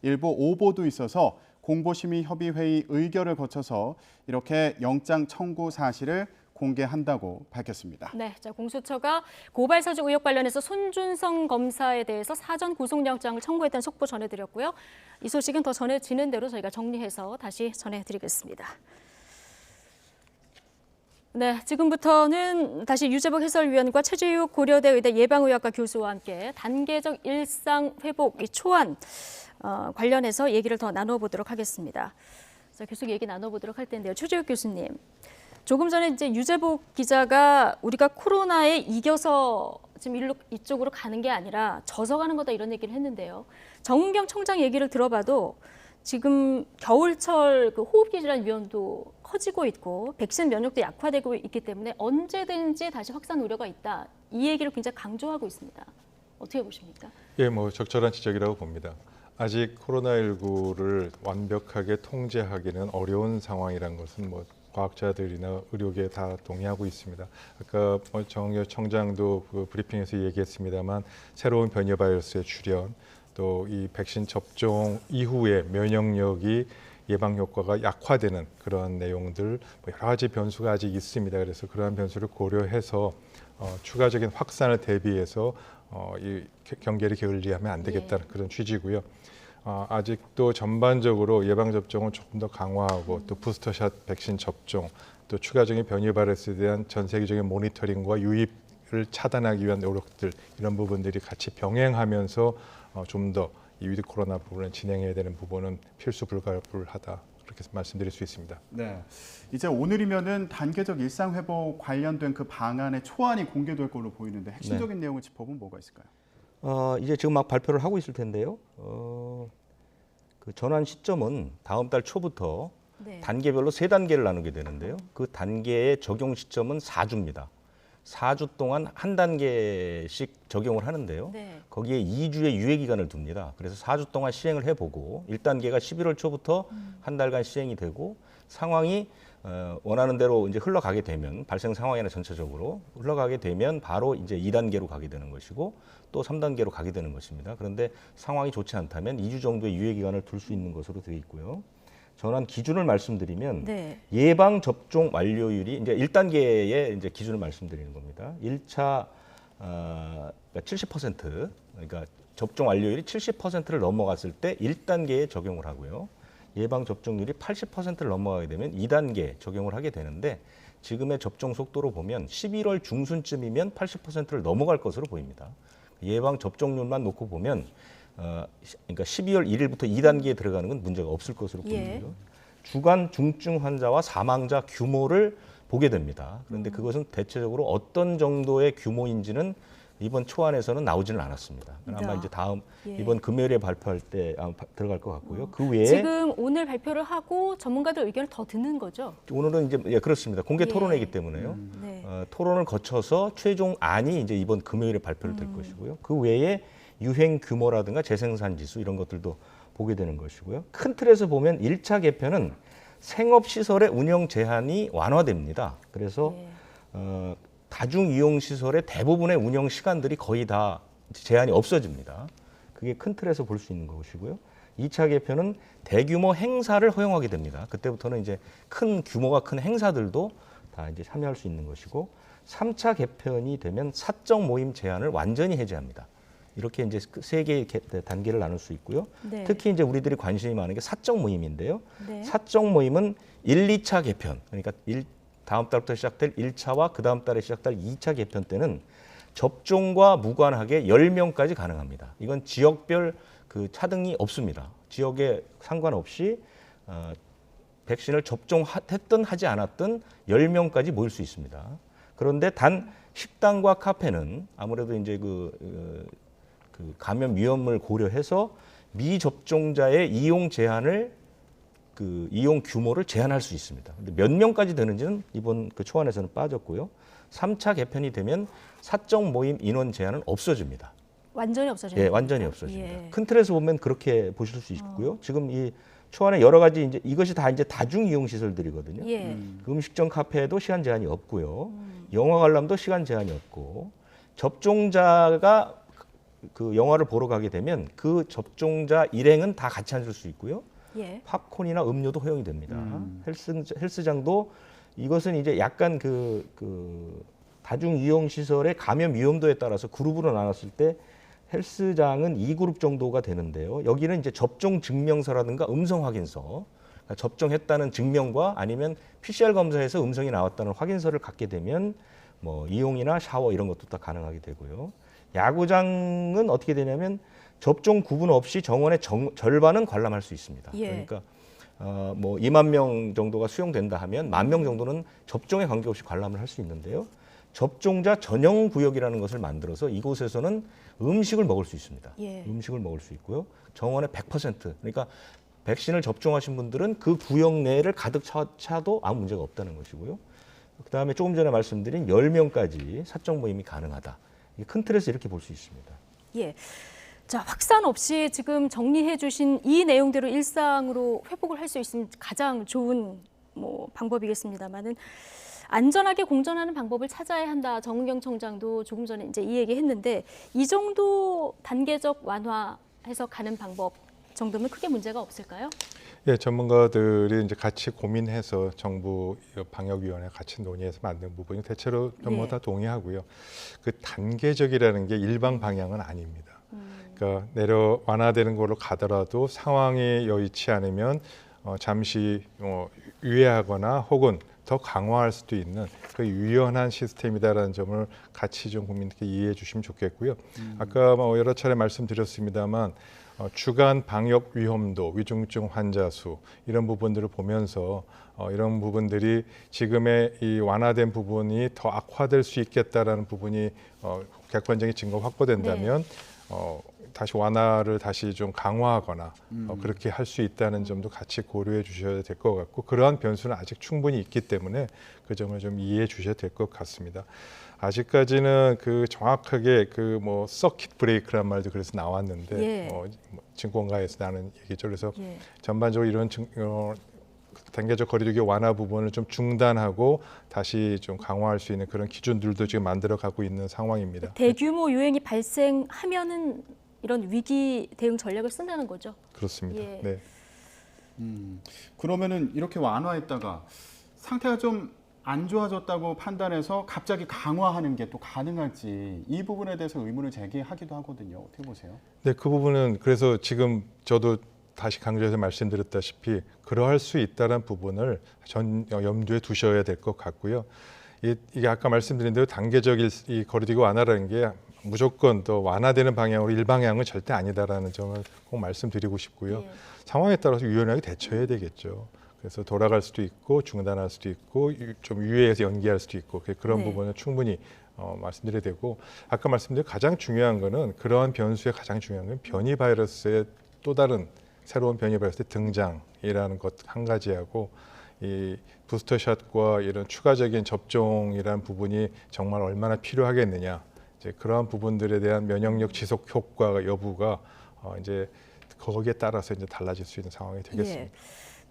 일부 오보도 있어서 공보심의협의회의 의결을 거쳐서 이렇게 영장 청구 사실을 공개한다고 밝혔습니다. 네, 자, 공수처가 고발 사주 의혹 관련해서 손준성 검사에 대해서 사전 구속영장을 청구했다는 속보 전해드렸고요. 이 소식은 더 전해지는 대로 저희가 정리해서 다시 전해드리겠습니다. 네, 지금부터는 다시 유재복 해설위원과 최재욱 고려대 의대 예방의학과 교수와 함께 단계적 일상 회복 이 초안 관련해서 얘기를 더 나눠보도록 하겠습니다. 자, 계속 얘기 나눠보도록 할 텐데요. 최재욱 교수님. 조금 전에 이제 유재복 기자가 우리가 코로나에 이겨서 지금 이쪽으로 가는 게 아니라 져서 가는 거다 이런 얘기를 했는데요. 정은경 청장 얘기를 들어봐도 지금 겨울철 그 호흡기 질환 위험도 커지고 있고 백신 면역도 약화되고 있기 때문에 언제든지 다시 확산 우려가 있다. 이 얘기를 굉장히 강조하고 있습니다. 어떻게 보십니까? 예, 적절한 지적이라고 봅니다. 아직 코로나19를 완벽하게 통제하기는 어려운 상황이라는 것은 과학자들이나 의료계 다 동의하고 있습니다. 아까 정은경 청장도 그 브리핑에서 얘기했습니다만 새로운 변이 바이러스의 출현, 또 이 백신 접종 이후에 면역력이 예방 효과가 약화되는 그런 내용들 여러 가지 변수가 아직 있습니다. 그래서 그러한 변수를 고려해서 추가적인 확산을 대비해서 이 경계를 게을리하면 안 되겠다는 그런 취지고요. 아직도 전반적으로 예방접종을 조금 더 강화하고 또 부스터샷 백신 접종 또 추가적인 변이 바이러스에 대한 전 세계적인 모니터링과 유입을 차단하기 위한 노력들 이런 부분들이 같이 병행하면서 좀 더 이 위드 코로나 부분을 진행해야 되는 부분은 필수 불가불하다 그렇게 말씀드릴 수 있습니다. 네, 이제 오늘이면은 단계적 일상 회복 관련된 그 방안의 초안이 공개될 걸로 보이는데 핵심적인 내용을 짚어보면 뭐가 있을까요? 이제 지금 막 발표를 하고 있을 텐데요. 그 전환 시점은 다음 달 초부터 단계별로 3단계를 나누게 되는데요. 그 단계의 적용 시점은 4주입니다. 4주 동안 한 단계씩 적용을 하는데요. 거기에 2주의 유예 기간을 둡니다. 그래서 4주 동안 시행을 해보고 1단계가 11월 초부터 한 달간 시행이 되고 상황이 원하는 대로 이제 흘러가게 되면 발생 상황이나 전체적으로 흘러가게 되면 바로 이제 2단계로 가게 되는 것이고 또 3단계로 가게 되는 것입니다. 그런데 상황이 좋지 않다면 2주 정도의 유예 기간을 둘 수 있는 것으로 되어 있고요. 전환 기준을 말씀드리면 예방 접종 완료율이 이제 1단계의 이제 기준을 말씀드리는 겁니다. 1차 70% 그러니까 접종 완료율이 70%를 넘어갔을 때 1단계에 적용을 하고요. 예방 접종률이 80%를 넘어가게 되면 2단계 적용을 하게 되는데 지금의 접종 속도로 보면 11월 중순쯤이면 80%를 넘어갈 것으로 보입니다. 예방 접종률만 놓고 보면 그러니까 12월 1일부터 2단계에 들어가는 건 문제가 없을 것으로 보이고요. 주간 중증 환자와 사망자 규모를 보게 됩니다. 그런데 그것은 대체적으로 어떤 정도의 규모인지는 이번 초안에서는 나오지는 않았습니다. 아마 이제 다음 이번 금요일에 발표할 때 들어갈 것 같고요. 그 외에 지금 오늘 발표를 하고 전문가들 의견을 더 듣는 거죠? 오늘은 이제 그렇습니다. 공개 토론회이기 때문에요. 토론을 거쳐서 최종안이 이제 이번 금요일에 발표를 될 것이고요. 그 외에 유행 규모라든가 재생산 지수 이런 것들도 보게 되는 것이고요. 큰 틀에서 보면 1차 개편은 생업시설의 운영 제한이 완화됩니다. 그래서 다중이용시설의 대부분의 운영 시간들이 거의 다 제한이 없어집니다. 그게 큰 틀에서 볼 수 있는 것이고요. 2차 개편은 대규모 행사를 허용하게 됩니다. 그때부터는 이제 큰 규모가 큰 행사들도 다 이제 참여할 수 있는 것이고 3차 개편이 되면 사적 모임 제한을 완전히 해제합니다. 이렇게 이제 세 개의 단계를 나눌 수 있고요. 특히 이제 우리들이 관심이 많은 게 사적 모임인데요. 사적 모임은 1, 2차 개편, 그러니까 다음 달부터 시작될 1차와 그 다음 달에 시작될 2차 개편 때는 접종과 무관하게 10명까지 가능합니다. 이건 지역별 그 차등이 없습니다. 지역에 상관없이 백신을 접종했든 하지 않았든 10명까지 모일 수 있습니다. 그런데 단 식당과 카페는 아무래도 이제 그 감염 위험을 고려해서 미접종자의 이용 제한을 이용 규모를 제한할 수 있습니다. 근데 몇 명까지 되는지는 이번 그 초안에서는 빠졌고요. 3차 개편이 되면 사적 모임 인원 제한은 없어집니다. 완전히 없어집니다. 예, 완전히 없어집니다. 큰 틀에서 보면 그렇게 보실 수 있고요. 지금 이 초안에 여러 가지 이제 이것이 다 이제 다중 이용 시설들이거든요. 음식점 카페에도 시간 제한이 없고요. 영화 관람도 시간 제한이 없고 접종자가 그 영화를 보러 가게 되면 그 접종자 일행은 다 같이 앉을 수 있고요. 팝콘이나 음료도 허용이 됩니다. 헬스장도 이것은 이제 약간 그 다중 이용 시설의 감염 위험도에 따라서 그룹으로 나눴을 때 헬스장은 2그룹 정도가 되는데요. 여기는 이제 접종 증명서라든가 음성 확인서, 그러니까 접종했다는 증명과 아니면 PCR 검사에서 음성이 나왔다는 확인서를 갖게 되면 뭐 이용이나 샤워 이런 것도 다 가능하게 되고요. 야구장은 어떻게 되냐면 접종 구분 없이 정원의 절반은 관람할 수 있습니다. 그러니까 뭐 2만 명 정도가 수용된다 하면 10,000명 정도는 접종에 관계없이 관람을 할 수 있는데요. 접종자 전용 구역이라는 것을 만들어서 이곳에서는 음식을 먹을 수 있습니다. 음식을 먹을 수 있고요. 정원의 100% 그러니까 백신을 접종하신 분들은 그 구역 내를 가득 차도 아무 문제가 없다는 것이고요. 그다음에 조금 전에 말씀드린 10명까지 사적 모임이 가능하다. 큰 틀에서 이렇게 볼 수 있습니다. 자, 확산 없이 지금 정리해 주신 이 내용대로 일상으로 회복을 할 수 있으면 가장 좋은 방법이겠습니다만은 안전하게 공전하는 방법을 찾아야 한다. 정은경 청장도 조금 전에 이제 이 얘기했는데 이 정도 단계적 완화해서 가는 방법 정도면 크게 문제가 없을까요? 예, 전문가들이 이제 같이 고민해서 정부 방역위원회 같이 논의해서 만든 부분이 대체로 전부 다 동의하고요. 그 단계적이라는 게 일방 방향은 아닙니다. 그러니까 완화되는 걸로 가더라도 상황이 여의치 않으면 잠시 유예하거나 혹은 더 강화할 수도 있는 그 유연한 시스템이다라는 점을 같이 좀 국민들께 이해해 주시면 좋겠고요. 아까 여러 차례 말씀드렸습니다만 주간 방역 위험도, 위중증 환자 수 이런 부분들을 보면서 이런 부분들이 지금의 이 완화된 부분이 더 악화될 수 있겠다라는 부분이 객관적인 증거 확보된다면 다시 완화를 다시 좀 강화하거나 그렇게 할 수 있다는 점도 같이 고려해 주셔야 될 것 같고 그러한 변수는 아직 충분히 있기 때문에 그 점을 좀 이해해 주셔야 될 것 같습니다. 아직까지는 그 정확하게 그 서킷 브레이크란 말도 그래서 나왔는데 증권가에서 나는 얘기죠. 그래서 전반적으로 이런 단계적 거리두기 완화 부분을 좀 중단하고 다시 좀 강화할 수 있는 그런 기준들도 지금 만들어가고 있는 상황입니다. 대규모 유행이 발생하면은 이런 위기 대응 전략을 쓴다는 거죠. 그렇습니다. 그러면은 이렇게 완화했다가 상태가 좀 안 좋아졌다고 판단해서 갑자기 강화하는 게 또 가능할지 이 부분에 대해서 의문을 제기하기도 하거든요. 어떻게 보세요? 네, 그 부분은 그래서 지금 저도 다시 강조해서 말씀드렸다시피 그러할 수 있다는 부분을 염두에 두셔야 될 것 같고요. 이게 아까 말씀드린 대로 단계적 이 거리두기 완화라는 게 무조건 더 완화되는 방향으로 일방향은 절대 아니다라는 점을 꼭 말씀드리고 싶고요. 예. 상황에 따라서 유연하게 대처해야 되겠죠. 그래서 돌아갈 수도 있고 중단할 수도 있고 좀 유예해서 연기할 수도 있고 그런 네. 부분은 충분히 말씀드려야 되고 아까 말씀드린 가장 중요한 거는 그러한 변수의 가장 중요한 건 변이 바이러스의 또 다른 새로운 변이 바이러스의 등장이라는 것 한 가지하고 이 부스터샷과 이런 추가적인 접종이라는 부분이 정말 얼마나 필요하겠느냐 이제 그러한 부분들에 대한 면역력 지속 효과 여부가 이제 거기에 따라서 이제 달라질 수 있는 상황이 되겠습니다. 예.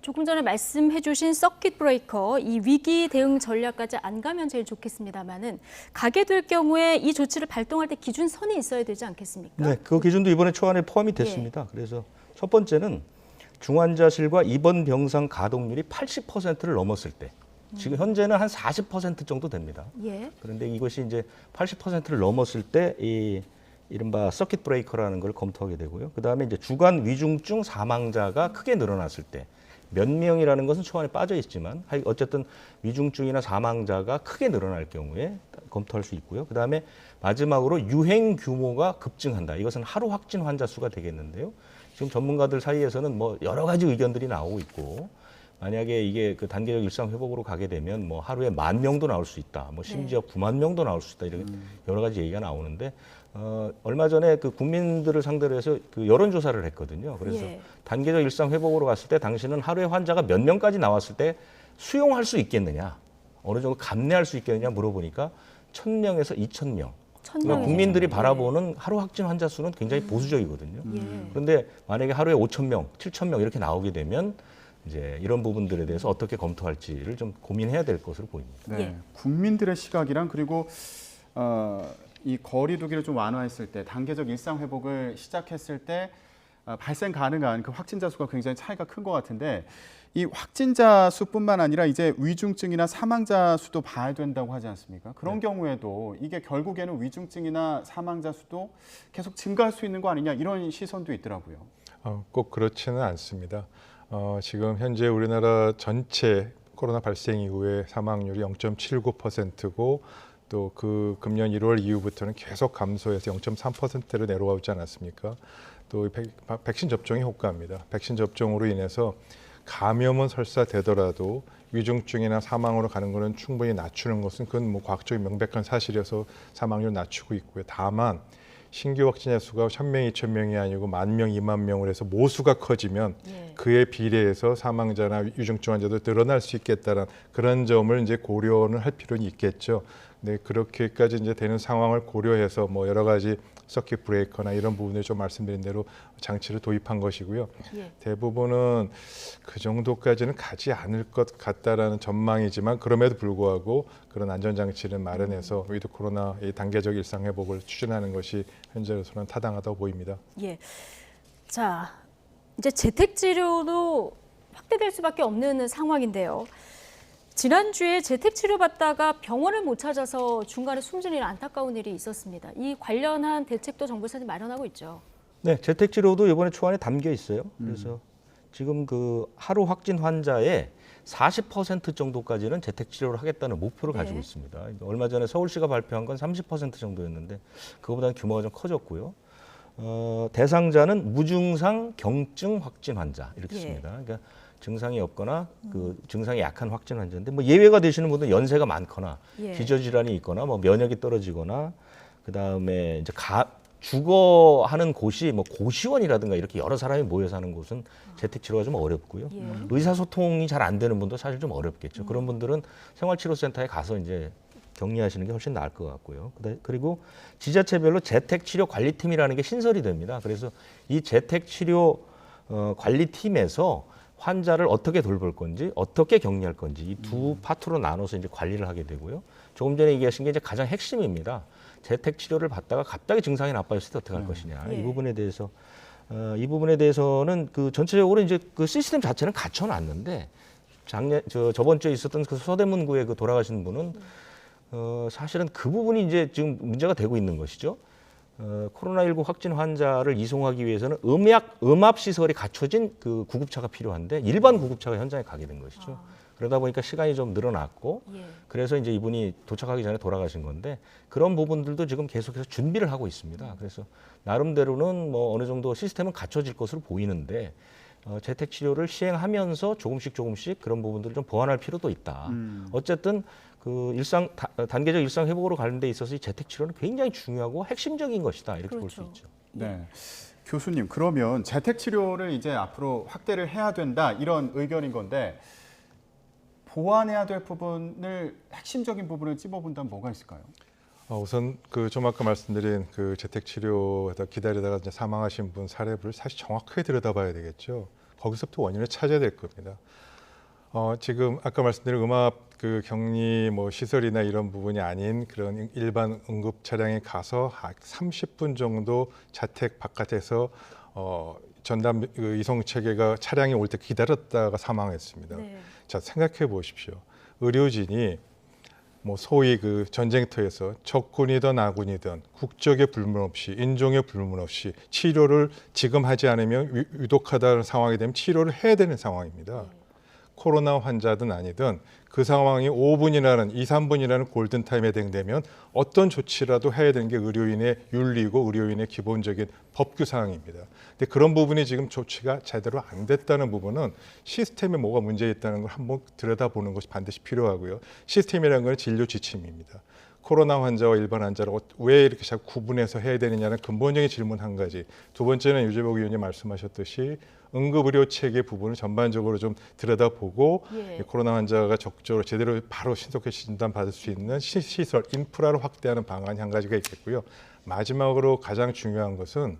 조금 전에 말씀해주신 서킷 브레이커, 이 위기 대응 전략까지 안 가면 제일 좋겠습니다만은 가게 될 경우에 이 조치를 발동할 때 기준선이 있어야 되지 않겠습니까? 네, 그 기준도 이번에 초안에 포함이 됐습니다. 그래서 첫 번째는 중환자실과 입원 병상 가동률이 80%를 넘었을 때, 지금 현재는 한 40% 정도 됩니다. 예. 그런데 이것이 이제 80%를 넘었을 때 이 이른바 서킷 브레이커라는 걸 검토하게 되고요. 그다음에 이제 주간 위중증 사망자가 크게 늘어났을 때 몇 명이라는 것은 초안에 빠져 있지만 어쨌든 위중증이나 사망자가 크게 늘어날 경우에 검토할 수 있고요. 그다음에 마지막으로 유행 규모가 급증한다. 이것은 하루 확진 환자 수가 되겠는데요. 지금 전문가들 사이에서는 뭐 여러 가지 의견들이 나오고 있고 만약에 이게 그 단계적 일상 회복으로 가게 되면 뭐 하루에 10,000명도 나올 수 있다. 뭐 심지어 90,000명도 나올 수 있다. 이렇게 여러 가지 얘기가 나오는데 얼마 전에 그 국민들을 상대로 해서 그 여론조사를 했거든요. 그래서 예. 단계적 일상 회복으로 갔을 때 당신은 하루에 환자가 몇 명까지 나왔을 때 수용할 수 있겠느냐, 어느 정도 감내할 수 있겠느냐 물어보니까 1,000명에서 2,000명. 그러니까 국민들이 바라보는 하루 확진 환자 수는 굉장히 보수적이거든요. 그런데 만약에 하루에 5,000명, 7,000명 이렇게 나오게 되면 이제 이런 부분들에 대해서 어떻게 검토할지를 좀 고민해야 될 것으로 보입니다. 네, 국민들의 시각이랑 그리고 이 거리두기를 좀 완화했을 때 단계적 일상 회복을 시작했을 때 발생 가능한 그 확진자 수가 굉장히 차이가 큰 것 같은데 이 확진자 수뿐만 아니라 이제 위중증이나 사망자 수도 봐야 된다고 하지 않습니까? 그런 경우에도 이게 결국에는 위중증이나 사망자 수도 계속 증가할 수 있는 거 아니냐 이런 시선도 있더라고요. 꼭 그렇지는 않습니다. 지금 현재 우리나라 전체 코로나 발생 이후에 사망률이 0.79%고 또 그 금년 1월 이후부터는 계속 감소해서 0.3%로 내려오고 있지 않았습니까? 또 백신 접종이 효과입니다. 백신 접종으로 인해서 감염은 설사 되더라도 위중증이나 사망으로 가는 것은 충분히 낮추는 것은 그건 뭐 과학적인 명백한 사실이어서 사망률 낮추고 있고요. 다만 신규 확진자 수가 1,000명, 2,000명이 아니고 10,000명, 20,000명으로 해서 모수가 커지면 그에 비례해서 사망자나 위중증 환자도 늘어날 수 있겠다는 그런 점을 이제 고려는 할 필요는 있겠죠. 네, 그렇게까지 이제 되는 상황을 고려해서 뭐 여러 가지 서킷 브레이커나 이런 부분을 좀 말씀드린 대로 장치를 도입한 것이고요. 대부분은 그 정도까지는 가지 않을 것 같다라는 전망이지만 그럼에도 불구하고 그런 안전장치를 마련해서 위드 코로나 이 단계적 일상 회복을 추진하는 것이 현재로서는 타당하다고 보입니다. 예. 자, 이제 재택 치료도 확대될 수밖에 없는 상황인데요. 지난주에 재택 치료받다가 병원을 못 찾아서 중간에 숨지는 안타까운 일이 있었습니다. 이 관련한 대책도 정부에서 마련하고 있죠. 네, 재택 치료도 이번에 초안에 담겨 있어요. 그래서 지금 그 하루 확진 환자의 40% 정도까지는 재택 치료를 하겠다는 목표를 가지고 있습니다. 얼마 전에 서울시가 발표한 건 30% 정도였는데 그거보다는 규모가 좀 커졌고요. 대상자는 무증상 경증 확진 환자 이렇게 씁니다. 그러니까 증상이 없거나 그 증상이 약한 확진 환자인데 뭐 예외가 되시는 분들은 연세가 많거나 기저질환이 있거나 뭐 면역이 떨어지거나 그다음에 이제 주거하는 곳이 뭐 고시원이라든가 이렇게 여러 사람이 모여 사는 곳은 재택 치료가 좀 어렵고요. 의사소통이 잘 안 되는 분도 사실 좀 어렵겠죠. 그런 분들은 생활치료센터에 가서 이제 격리하시는 게 훨씬 나을 것 같고요. 그리고 지자체별로 재택치료 관리팀이라는 게 신설이 됩니다. 그래서 이 재택치료 관리팀에서 환자를 어떻게 돌볼 건지, 어떻게 격리할 건지 이 두 파트로 나눠서 이제 관리를 하게 되고요. 조금 전에 얘기하신 게 이제 가장 핵심입니다. 재택 치료를 받다가 갑자기 증상이 나빠졌을 때 어떻게 할 것이냐. 이 부분에 대해서는 그 전체적으로 이제 그 시스템 자체는 갖춰놨는데 저번 주에 있었던 그 서대문구에 그 돌아가신 분은 사실은 그 부분이 이제 지금 문제가 되고 있는 것이죠. 코로나19 확진 환자를 이송하기 위해서는 음압 시설이 갖춰진 그 구급차가 필요한데 일반 구급차가 현장에 가게 된 것이죠. 그러다 보니까 시간이 좀 늘어났고 그래서 이제 이분이 도착하기 전에 돌아가신 건데 그런 부분들도 지금 계속해서 준비를 하고 있습니다. 그래서 나름대로는 뭐 어느 정도 시스템은 갖춰질 것으로 보이는데 재택 치료를 시행하면서 조금씩 그런 부분들을 좀 보완할 필요도 있다. 어쨌든 그 단계적 일상 회복으로 가는 데 있어서 이 재택 치료는 굉장히 중요하고 핵심적인 것이다. 이렇게 볼 수 있죠. 네. 교수님, 그러면 재택 치료를 이제 앞으로 확대를 해야 된다 이런 의견인 건데 보완해야 될 부분을 핵심적인 부분을 찝어본다면 뭐가 있을까요? 우선 좀 아까 말씀드린 그 재택 치료에다 기다리다가 이제 사망하신 분 사례를 사실 정확하게 들여다봐야 되겠죠. 거기서부터 원인을 찾아야 될 겁니다. 지금 아까 말씀드린 음압 그 격리 뭐 시설이나 이런 부분이 아닌 그런 일반 응급 차량에 가서 30분 정도 자택 바깥에서 전담 이송 체계가 차량이 올 때 기다렸다가 사망했습니다. 네. 자, 생각해 보십시오. 의료진이 뭐 소위 그 전쟁터에서 적군이든 아군이든 국적의 불문 없이 인종의 불문 없이 치료를 지금 하지 않으면 위독하다는 상황이 되면 치료를 해야 되는 상황입니다. 코로나 환자든 아니든 그 상황이 5분이라는 2, 3분이라는 골든타임에 해당되면 어떤 조치라도 해야 되는 게 의료인의 윤리고 의료인의 기본적인 법규 사항입니다. 근데 그런 부분이 지금 조치가 제대로 안 됐다는 부분은 시스템에 뭐가 문제 있다는 걸 한번 들여다보는 것이 반드시 필요하고요. 시스템이라는 건 진료 지침입니다. 코로나 환자와 일반 환자를 왜 이렇게 자꾸 구분해서 해야 되느냐는 근본적인 질문 한 가지. 두 번째는 유재복 의원님 말씀하셨듯이 응급의료 체계 부분을 전반적으로 좀 들여다보고 코로나 환자가 적극적으로 제대로 바로 신속하게 진단받을 수 있는 시설, 인프라를 확대하는 방안이 한 가지가 있겠고요. 마지막으로 가장 중요한 것은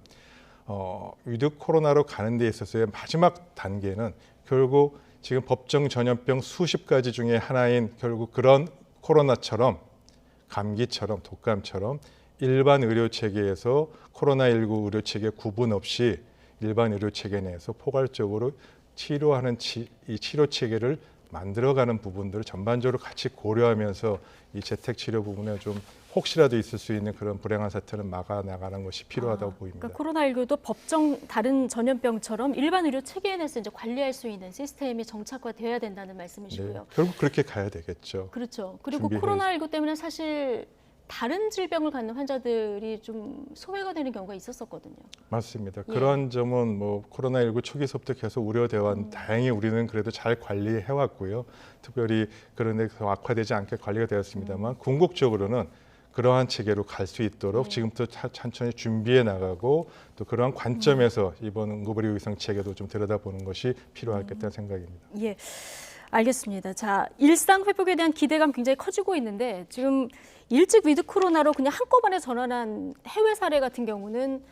위드 코로나로 가는 데 있어서의 마지막 단계는 결국 지금 법정 전염병 수십 가지 중에 하나인 결국 그런 코로나처럼 감기처럼 독감처럼 일반 의료 체계에서 코로나19 의료 체계 구분 없이 일반 의료 체계 내에서 포괄적으로 치료하는 이 치료 체계를 만들어가는 부분들을 전반적으로 같이 고려하면서 이 재택 치료 부분에 좀 혹시라도 있을 수 있는 그런 불행한 사태는 막아 나가는 것이 필요하다고 보입니다. 그러니까 코로나19도 법정 다른 전염병처럼 일반 의료 체계 내에서 이제 관리할 수 있는 시스템이 정착화되어야 된다는 말씀이시고요. 네, 결국 그렇게 가야 되겠죠. 그렇죠. 그리고 코로나19 때문에 사실 다른 질병을 갖는 환자들이 좀 소외가 되는 경우가 있었거든요. 맞습니다. 그런 점은 뭐 코로나19 초기서부터 계속 우려되어 다행히 우리는 그래도 잘 관리해 왔고요. 특별히 그런 데서 악화되지 않게 관리가 되었습니다만 궁극적으로는 그러한 체계로 갈 수 있도록 지금부터 천천히 준비해 나가고 또 그러한 관점에서 이번 응급의료 의상 체계도 좀 들여다보는 것이 필요하겠다는 생각입니다. 예, 알겠습니다. 자, 일상 회복에 대한 기대감 굉장히 커지고 있는데 지금 일찍 위드 코로나로 그냥 한꺼번에 전환한 해외 사례 같은 경우는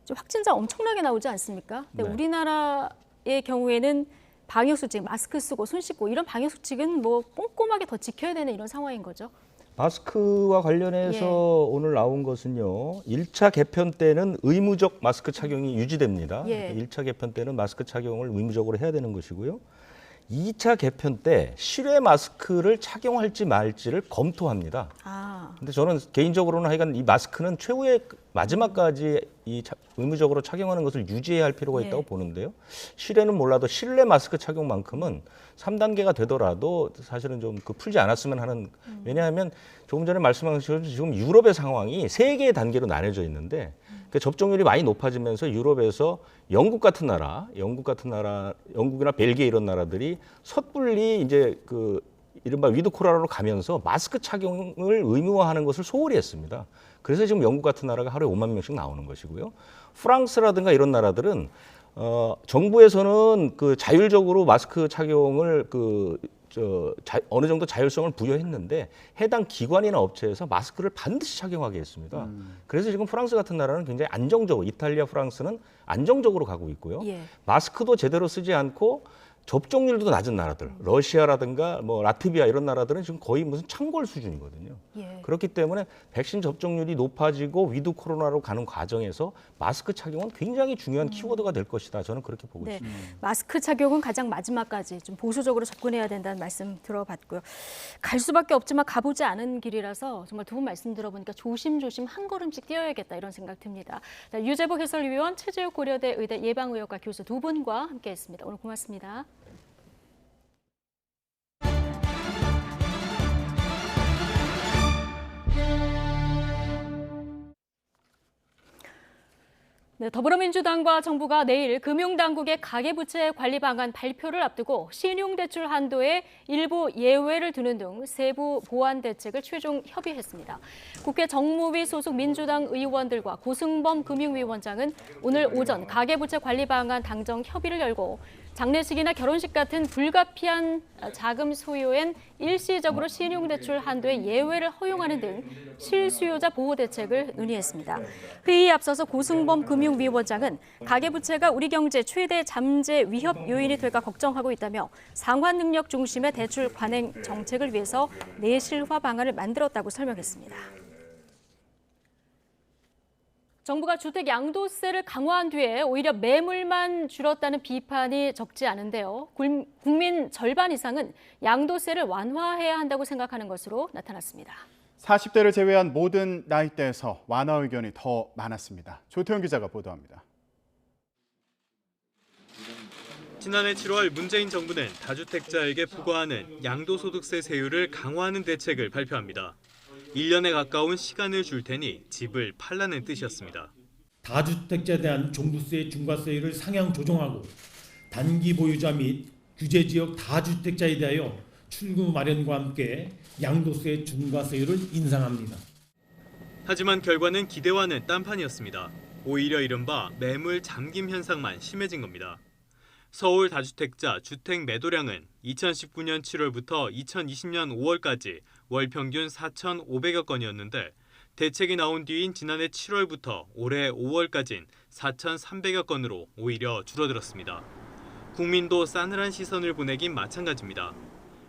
좀 확진자 엄청나게 나오지 않습니까? 근데 우리나라의 경우에는 방역 수칙, 마스크 쓰고 손 씻고 이런 방역 수칙은 뭐 꼼꼼하게 더 지켜야 되는 이런 상황인 거죠. 마스크와 관련해서 오늘 나온 것은요. 1차 개편 때는 의무적 마스크 착용이 유지됩니다. 1차 개편 때는 마스크 착용을 의무적으로 해야 되는 것이고요. 2차 개편 때 실외 마스크를 착용할지 말지를 검토합니다. 근데 저는 개인적으로는 하여간 이 마스크는 최후의 마지막까지 의무적으로 착용하는 것을 유지해야 할 필요가 있다고 보는데요. 실외는 몰라도 실내 마스크 착용만큼은 3단계가 되더라도 사실은 좀 풀지 않았으면 하는, 왜냐하면 조금 전에 말씀하신 것처럼 지금 유럽의 상황이 3개의 단계로 나뉘어져 있는데 그 접종률이 많이 높아지면서 유럽에서 영국 같은 나라, 영국이나 벨기에 이런 나라들이 섣불리 이제 그 이른바 위드 코로나로 가면서 마스크 착용을 의무화하는 것을 소홀히 했습니다. 그래서 지금 영국 같은 나라가 하루에 5만 명씩 나오는 것이고요. 프랑스라든가 이런 나라들은 정부에서는 그 자율적으로 마스크 착용을 어느 정도 자율성을 부여했는데 해당 기관이나 업체에서 마스크를 반드시 착용하게 했습니다. 그래서 지금 프랑스 같은 나라는 굉장히 안정적으로, 이탈리아, 프랑스는 안정적으로 가고 있고요. 마스크도 제대로 쓰지 않고 접종률도 낮은 나라들, 러시아라든가 뭐 라트비아 이런 나라들은 지금 거의 무슨 창궐 수준이거든요. 예. 그렇기 때문에 백신 접종률이 높아지고 위드 코로나로 가는 과정에서 마스크 착용은 굉장히 중요한 키워드가 될 것이다. 저는 그렇게 보고 네. 있습니다. 마스크 착용은 가장 마지막까지 좀 보수적으로 접근해야 된다는 말씀 들어봤고요. 갈 수밖에 없지만 가보지 않은 길이라서 정말 두 분 말씀 들어보니까 조심조심 한 걸음씩 뛰어야겠다 이런 생각 듭니다. 유재복 해설위원, 최재욱 고려대 의대 예방의학과 교수 두 분과 함께했습니다. 오늘 고맙습니다. 네, 더불어민주당과 정부가 내일 금융당국의 가계부채 관리 방안 발표를 앞두고 신용대출 한도에 일부 예외를 두는 등 세부 보완 대책을 최종 협의했습니다. 국회 정무위 소속 민주당 의원들과 고승범 금융위원장은 오늘 오전 가계부채 관리 방안 당정 협의를 열고 장례식이나 결혼식 같은 불가피한 자금 소요엔 일시적으로 신용대출 한도의 예외를 허용하는 등 실수요자 보호 대책을 논의했습니다. 회의에 앞서서 고승범 금융위원장은 가계부채가 우리 경제 최대 잠재 위협 요인이 될까 걱정하고 있다며 상환 능력 중심의 대출 관행 정책을 위해서 내실화 방안을 만들었다고 설명했습니다. 정부가 주택 양도세를 강화한 뒤에 오히려 매물만 줄었다는 비판이 적지 않은데요. 국민 절반 이상은 양도세를 완화해야 한다고 생각하는 것으로 나타났습니다. 40대를 제외한 모든 나이대에서 완화 의견이 더 많았습니다. 조태현 기자가 보도합니다. 지난해 7월 문재인 정부는 다주택자에게 부과하는 양도소득세 세율을 강화하는 대책을 발표합니다. 1년에 가까운 시간을 줄 테니 집을 팔라는 뜻이었습니다. 다주택자에 대한 종부세 중과세율을 상향 조정하고 단기 보유자 및 규제지역 다주택자에 대하여 출구 마련과 함께 양도세 중과세율을 인상합니다. 하지만 결과는 기대와는 딴판이었습니다. 오히려 이른바 매물 잠김 현상만 심해진 겁니다. 서울 다주택자 주택 매도량은 2019년 7월부터 2020년 5월까지 월 평균 4,500여 건이었는데 대책이 나온 뒤인 지난해 7월부터 올해 5월까지는 4,300여 건으로 오히려 줄어들었습니다. 국민도 싸늘한 시선을 보내긴 마찬가지입니다.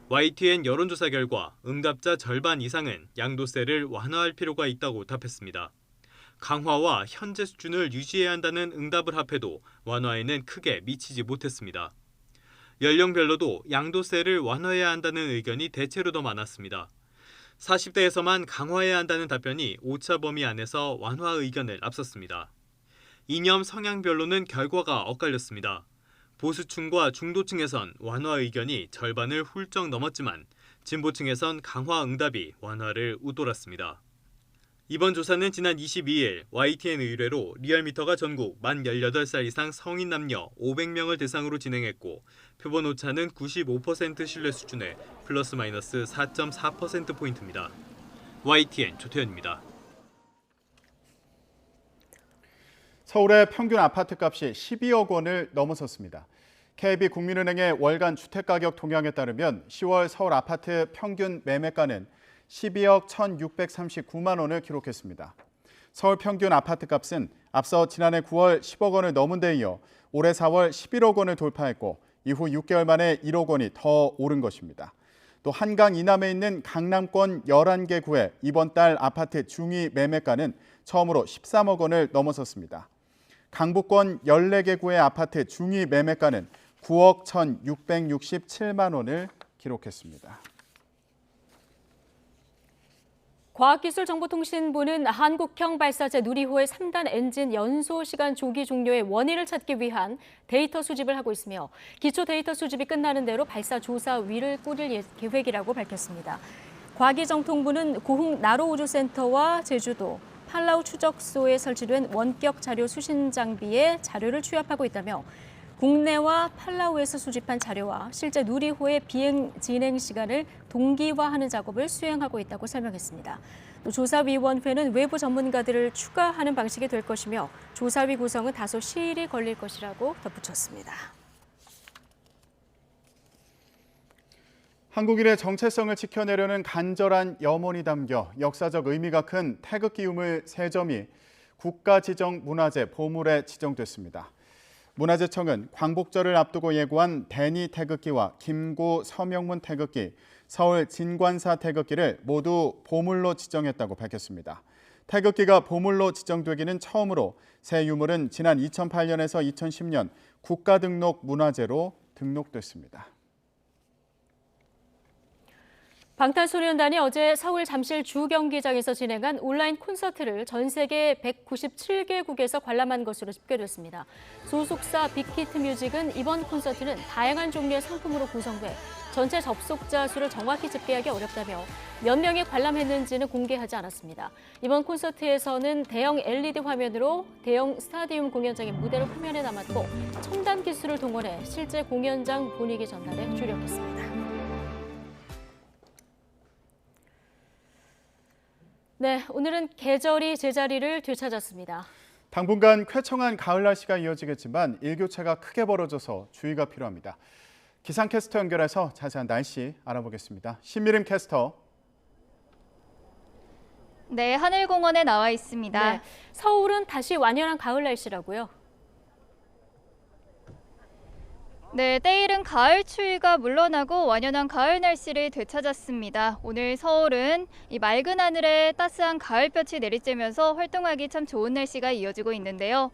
YTN 여론조사 결과 응답자 절반 이상은 양도세를 완화할 필요가 있다고 답했습니다. 강화와 현재 수준을 유지해야 한다는 응답을 합해도 완화에는 크게 미치지 못했습니다. 연령별로도 양도세를 완화해야 한다는 의견이 대체로 더 많았습니다. 40대에서만 강화해야 한다는 답변이 오차 범위 안에서 완화 의견을 앞섰습니다. 이념 성향별로는 결과가 엇갈렸습니다. 보수층과 중도층에선 완화 의견이 절반을 훌쩍 넘었지만 진보층에선 강화 응답이 완화를 웃돌았습니다. 이번 조사는 지난 22일 YTN 의뢰로 리얼미터가 전국 만 18살 이상 성인 남녀 500명을 대상으로 진행했고 표본 오차는 95% 신뢰 수준의 플러스 마이너스 4.4%포인트입니다. YTN 조태현입니다. 서울의 평균 아파트값이 12억 원을 넘어섰습니다. KB국민은행의 월간 주택가격 통양에 따르면 10월 서울 아파트 평균 매매가는 12억 1,639만 원을 기록했습니다. 서울 평균 아파트값은 앞서 지난해 9월 10억 원을 넘은 데 이어 올해 4월 11억 원을 돌파했고 이후 6개월 만에 1억 원이 더 오른 것입니다. 또 한강 이남에 있는 강남권 11개 구의 이번 달 아파트 중위 매매가는 처음으로 13억 원을 넘어섰습니다. 강북권 14개 구의 아파트 중위 매매가는 9억 1,667만 원을 기록했습니다. 과학기술정보통신부는 한국형 발사체 누리호의 3단 엔진 연소 시간 조기 종료의 원인을 찾기 위한 데이터 수집을 하고 있으며 기초 데이터 수집이 끝나는 대로 발사 조사위를 꾸릴 계획이라고 밝혔습니다. 과기정통부는 고흥 나로우주센터와 제주도 팔라우 추적소에 설치된 원격 자료 수신 장비에 자료를 취합하고 있다며 국내와 팔라우에서 수집한 자료와 실제 누리호의 비행 진행 시간을 동기화하는 작업을 수행하고 있다고 설명했습니다. 또 조사위원회는 외부 전문가들을 추가하는 방식이 될 것이며 조사위 구성은 다소 시일이 걸릴 것이라고 덧붙였습니다. 한국인의 정체성을 지켜내려는 간절한 염원이 담겨 역사적 의미가 큰 태극기 유물 3점이 국가지정 문화재 보물에 지정됐습니다. 문화재청은 광복절을 앞두고 예고한 대니 태극기와 김구 서명문 태극기, 서울 진관사 태극기를 모두 보물로 지정했다고 밝혔습니다. 태극기가 보물로 지정되기는 처음으로 새 유물은 지난 2008년에서 2010년 국가등록 문화재로 등록됐습니다. 방탄소년단이 어제 서울 잠실 주경기장에서 진행한 온라인 콘서트를 전 세계 197개국에서 관람한 것으로 집계됐습니다. 소속사 빅히트 뮤직은 이번 콘서트는 다양한 종류의 상품으로 구성돼 전체 접속자 수를 정확히 집계하기 어렵다며 몇 명이 관람했는지는 공개하지 않았습니다. 이번 콘서트에서는 대형 LED 화면으로 대형 스타디움 공연장의 무대를 화면에 담았고 첨단 기술을 동원해 실제 공연장 분위기 전달에 주력했습니다. 네, 오늘은 계절이 제자리를 되찾았습니다. 당분간 쾌청한 가을 날씨가 이어지겠지만 일교차가 크게 벌어져서 주의가 필요합니다. 기상캐스터 연결해서 자세한 날씨 알아보겠습니다. 신미림 캐스터. 네, 하늘공원에 나와 있습니다. 네, 서울은 다시 완연한 가을 날씨라고요? 네, 때이른 가을 추위가 물러나고 완연한 가을 날씨를 되찾았습니다. 오늘 서울은 이 맑은 하늘에 따스한 가을볕이 내리쬐면서 활동하기 참 좋은 날씨가 이어지고 있는데요.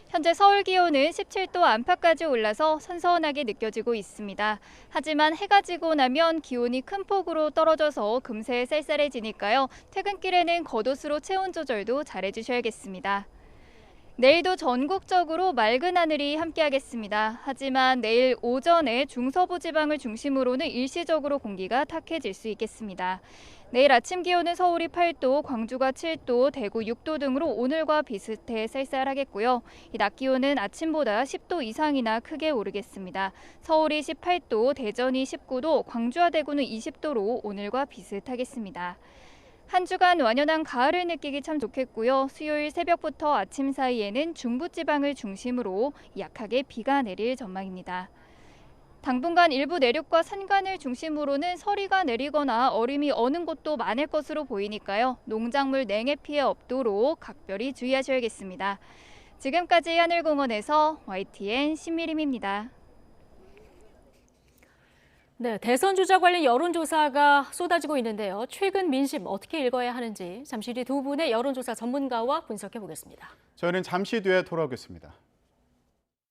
현재 서울 기온은 17도 안팎까지 올라서 선선하게 느껴지고 있습니다. 하지만 해가 지고 나면 기온이 큰 폭으로 떨어져서 금세 쌀쌀해지니까요. 퇴근길에는 겉옷으로 체온 조절도 잘해주셔야겠습니다. 내일도 전국적으로 맑은 하늘이 함께하겠습니다. 하지만 내일 오전에 중서부 지방을 중심으로는 일시적으로 공기가 탁해질 수 있겠습니다. 내일 아침 기온은 서울이 8도, 광주가 7도, 대구 6도 등으로 오늘과 비슷해 쌀쌀하겠고요. 낮 기온은 아침보다 10도 이상이나 크게 오르겠습니다. 서울이 18도, 대전이 19도, 광주와 대구는 20도로 오늘과 비슷하겠습니다. 한 주간 완연한 가을을 느끼기 참 좋겠고요. 수요일 새벽부터 아침 사이에는 중부지방을 중심으로 약하게 비가 내릴 전망입니다. 당분간 일부 내륙과 산간을 중심으로는 서리가 내리거나 얼음이 어는 곳도 많을 것으로 보이니까요. 농작물 냉해 피해 없도록 각별히 주의하셔야겠습니다. 지금까지 하늘공원에서 YTN 신미림입니다. 네, 대선 주자 관련 여론조사가 쏟아지고 있는데요. 최근 민심 어떻게 읽어야 하는지 잠시 뒤 두 분의 여론조사 전문가와 분석해 보겠습니다. 저희는 잠시 뒤에 돌아오겠습니다.